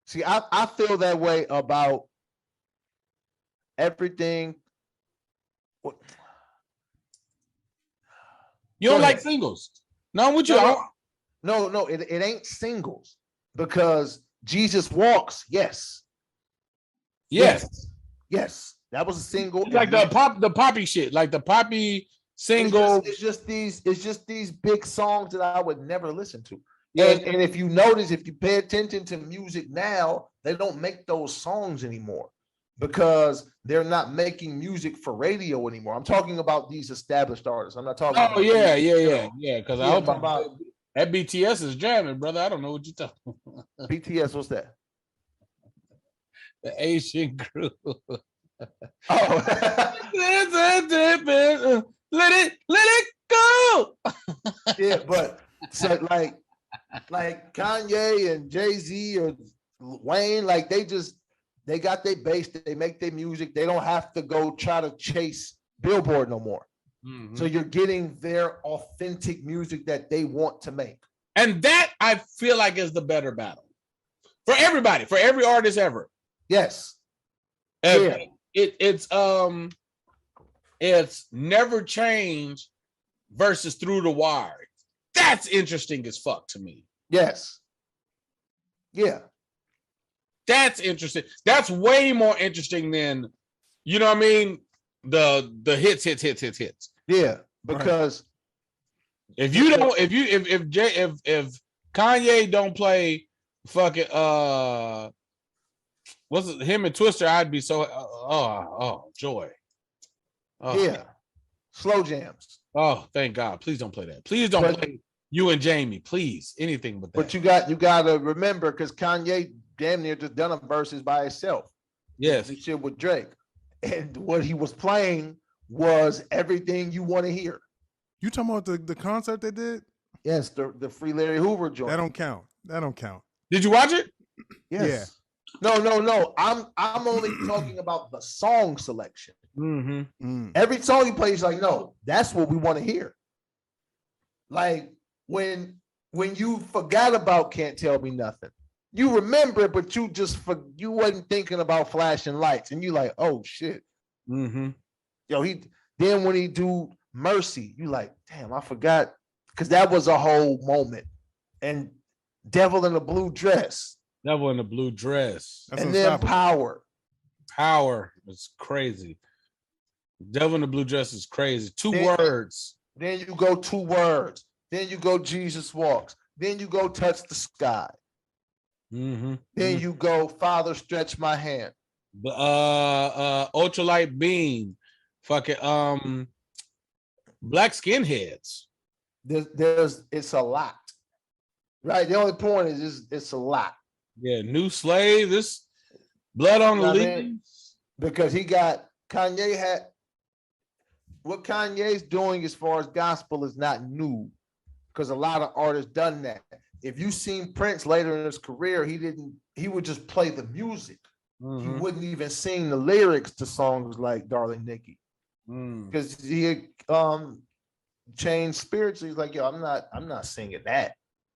See, I feel that way about everything. You don't like singles? No, what you? No, it ain't singles because Jesus Walks. Yes. That was a single. It's like the poppy shit, like the poppy single. It's just these big songs that I would never listen to. Yeah. And if you notice, if you pay attention to music now, they don't make those songs anymore because they're not making music for radio anymore. I'm talking about these established artists. I'm not talking. Oh about yeah. Because I was about that BTS is jamming, brother. I don't know what you're talking about. BTS. What's that? The Asian group. Oh, let it go. yeah, but so like Kanye and Jay-Z or Wayne, like they got their base, they make their music, they don't have to go try to chase Billboard no more. Mm-hmm. So you're getting their authentic music that they want to make. And that I feel like is the better battle. For everybody, for every artist ever. Yes. Yeah. It's Never Change versus Through the Wire. That's interesting as fuck to me. Yes. Yeah. That's interesting. That's way more interesting than, you know what I mean? The hits. Yeah, because if Kanye don't play fucking what's it, him and Twister, I'd be so joy. Oh. Yeah. Slow jams. Oh, thank God. Please don't play that. Please don't play You and Jamie. Please. Anything but that. But you got to remember, because Kanye damn near just done a verses by himself. Yes. This shit with Drake. And what he was playing was everything you want to hear. You talking about the concert they did? Yes, the Free Larry Hoover joint. That don't count. Did you watch it? Yes. Yeah. No. I'm only talking about the song selection. Mm-hmm. Every song he plays, like, no, that's what we want to hear. Like when you forgot about Can't Tell Me Nothing, you remember it, but you wasn't thinking about flashing lights, and you like, oh shit. Mm-hmm. Yo, then when he do Mercy, you like, damn, I forgot, because that was a whole moment. And Devil in the Blue Dress. Devil in the Blue Dress. That's and then Power. Power is crazy. Devil in the Blue Dress is crazy. Two words. Then you go 2 words. Then you go Jesus Walks. Then you go Touch the Sky. Mm-hmm. Then you go Father Stretch My Hand. The Ultralight Beam. Fucking Black Skinheads. It's a lot. Right? The only point is it's a lot. Yeah, New Slave, this Blood on the Leaves. Because what Kanye's doing as far as gospel is not new, because a lot of artists done that. If you seen Prince later in his career, he would just play the music. Mm-hmm. He wouldn't even sing the lyrics to songs like Darling Nikki. Because he had changed spiritually. He's like, yo, I'm not singing that.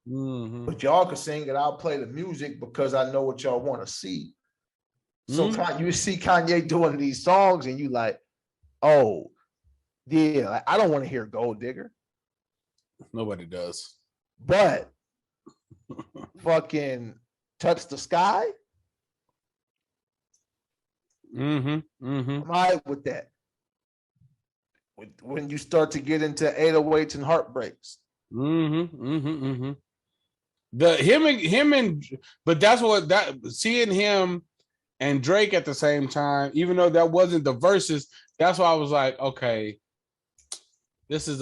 Mm-hmm. But y'all can sing it. I'll play the music because I know what y'all want to see. So you see Kanye doing these songs and you like, oh, yeah, like, I don't want to hear Gold Digger. Nobody does. But fucking Touch the Sky. I'm all right with that. When you start to get into 808s and heartbreaks. But that's seeing him and Drake at the same time, even though that wasn't the verses, that's why I was like, okay, this is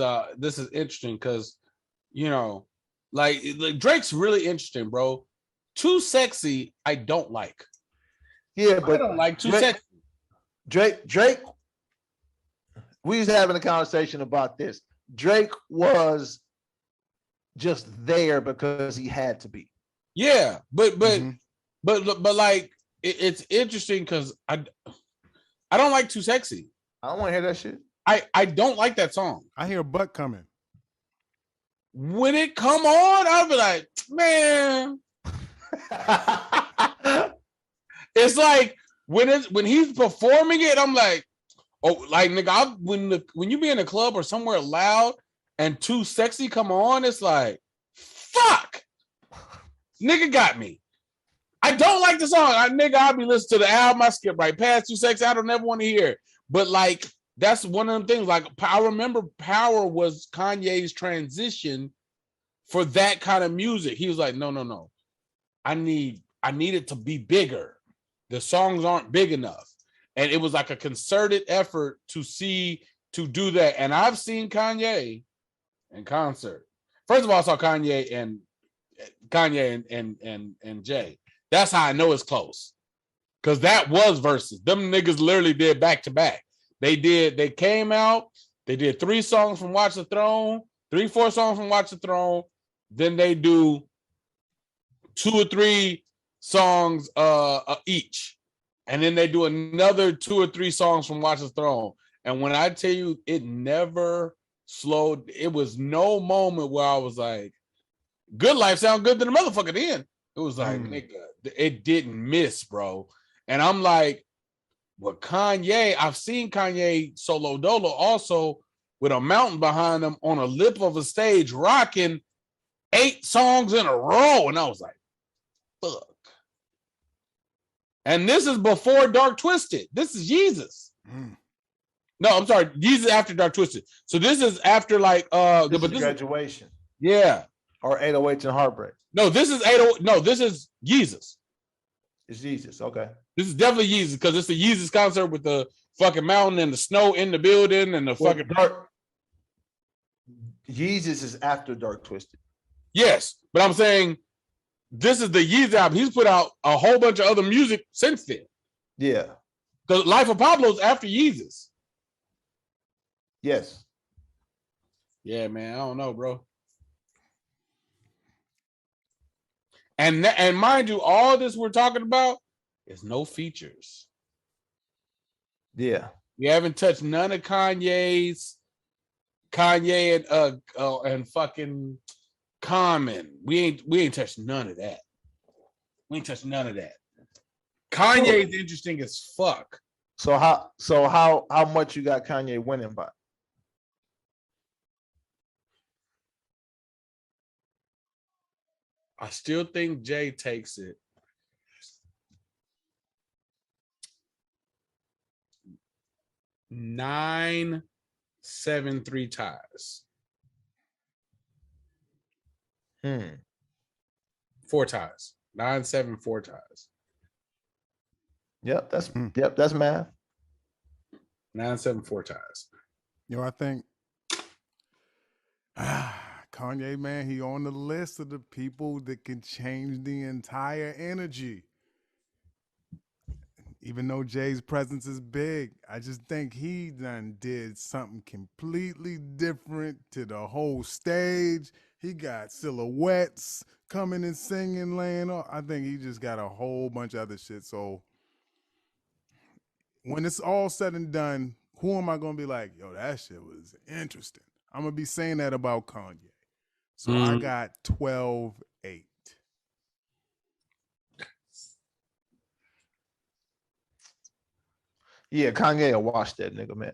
interesting, because like Drake's really interesting, bro. Too Sexy, I don't like. Yeah, but I don't like Too Sexy. Drake, we was having a conversation about this. Drake was just there because he had to be. Yeah, but like it's interesting because I don't like Too Sexy. I don't want to hear that shit. I don't like that song. I hear a butt coming. When it come on, I'll be like, man. It's like when he's performing it, I'm like, oh, like nigga, when you be in a club or somewhere loud and Too Sexy come on, it's like, fuck, nigga got me. I don't like the song. I'll be listening to the album. I skip right past Too Sexy. I don't ever want to hear it. But like that's one of them things. Like I remember Power was Kanye's transition for that kind of music. He was like, no. I need it to be bigger. The songs aren't big enough. And it was like a concerted effort to do that. And I've seen Kanye in concert. First of all, I saw Kanye and Jay. That's how I know it's close. Because that was Verzuz. Them niggas literally did back to back. They came out, they did 3 songs from Watch the Throne, 4 songs from Watch the Throne. Then they do 2 or 3 songs each. And then they do another 2 or 3 songs from Watch the Throne. And when I tell you, it never slowed. It was no moment where I was like, Good Life sound good to the motherfucker then. It was like, nigga, it didn't miss, bro. And I'm like, well, Kanye, I've seen Kanye solo dolo also with a mountain behind him on a lip of a stage rocking 8 songs in a row. And I was like, fuck. And this is before Dark Twisted. This is Jesus. No, I'm sorry. Jesus after Dark Twisted. So this is after like this is Graduation. Yeah. Or 808s and Heartbreak. No, this is 808. No, this is Jesus. It's Jesus. Okay. This is definitely Jesus because it's a Jesus concert with the fucking mountain and the snow in the building and the fucking dark. Jesus is after Dark Twisted. Yes, but I'm saying this is the Yeezy album. He's put out a whole bunch of other music since then. Yeah. The Life of Pablo's after Yeezus. Yes. Yeah, man. I don't know, bro. And mind you, all this we're talking about is no features. Yeah. We haven't touched none of Kanye's. Kanye and fucking Common. We ain't touched none of that. We ain't touched none of that. Kanye is interesting as fuck. So how much you got Kanye winning by? I still think Jay takes it. Nine, 7, 3 ties. 4 ties. 9, 7, 4 ties. Yep, that's math. 9, 7, 4 ties. I think Kanye, man, he on the list of the people that can change the entire energy. Even though Jay's presence is big, I just think he done did something completely different to the whole stage. He got silhouettes coming and singing, laying off. I think he just got a whole bunch of other shit. So when it's all said and done, who am I going to be like, yo, that shit was interesting? I'm going to be saying that about Kanye. So I got 12-8. Yeah, Kanye will watch that nigga, man.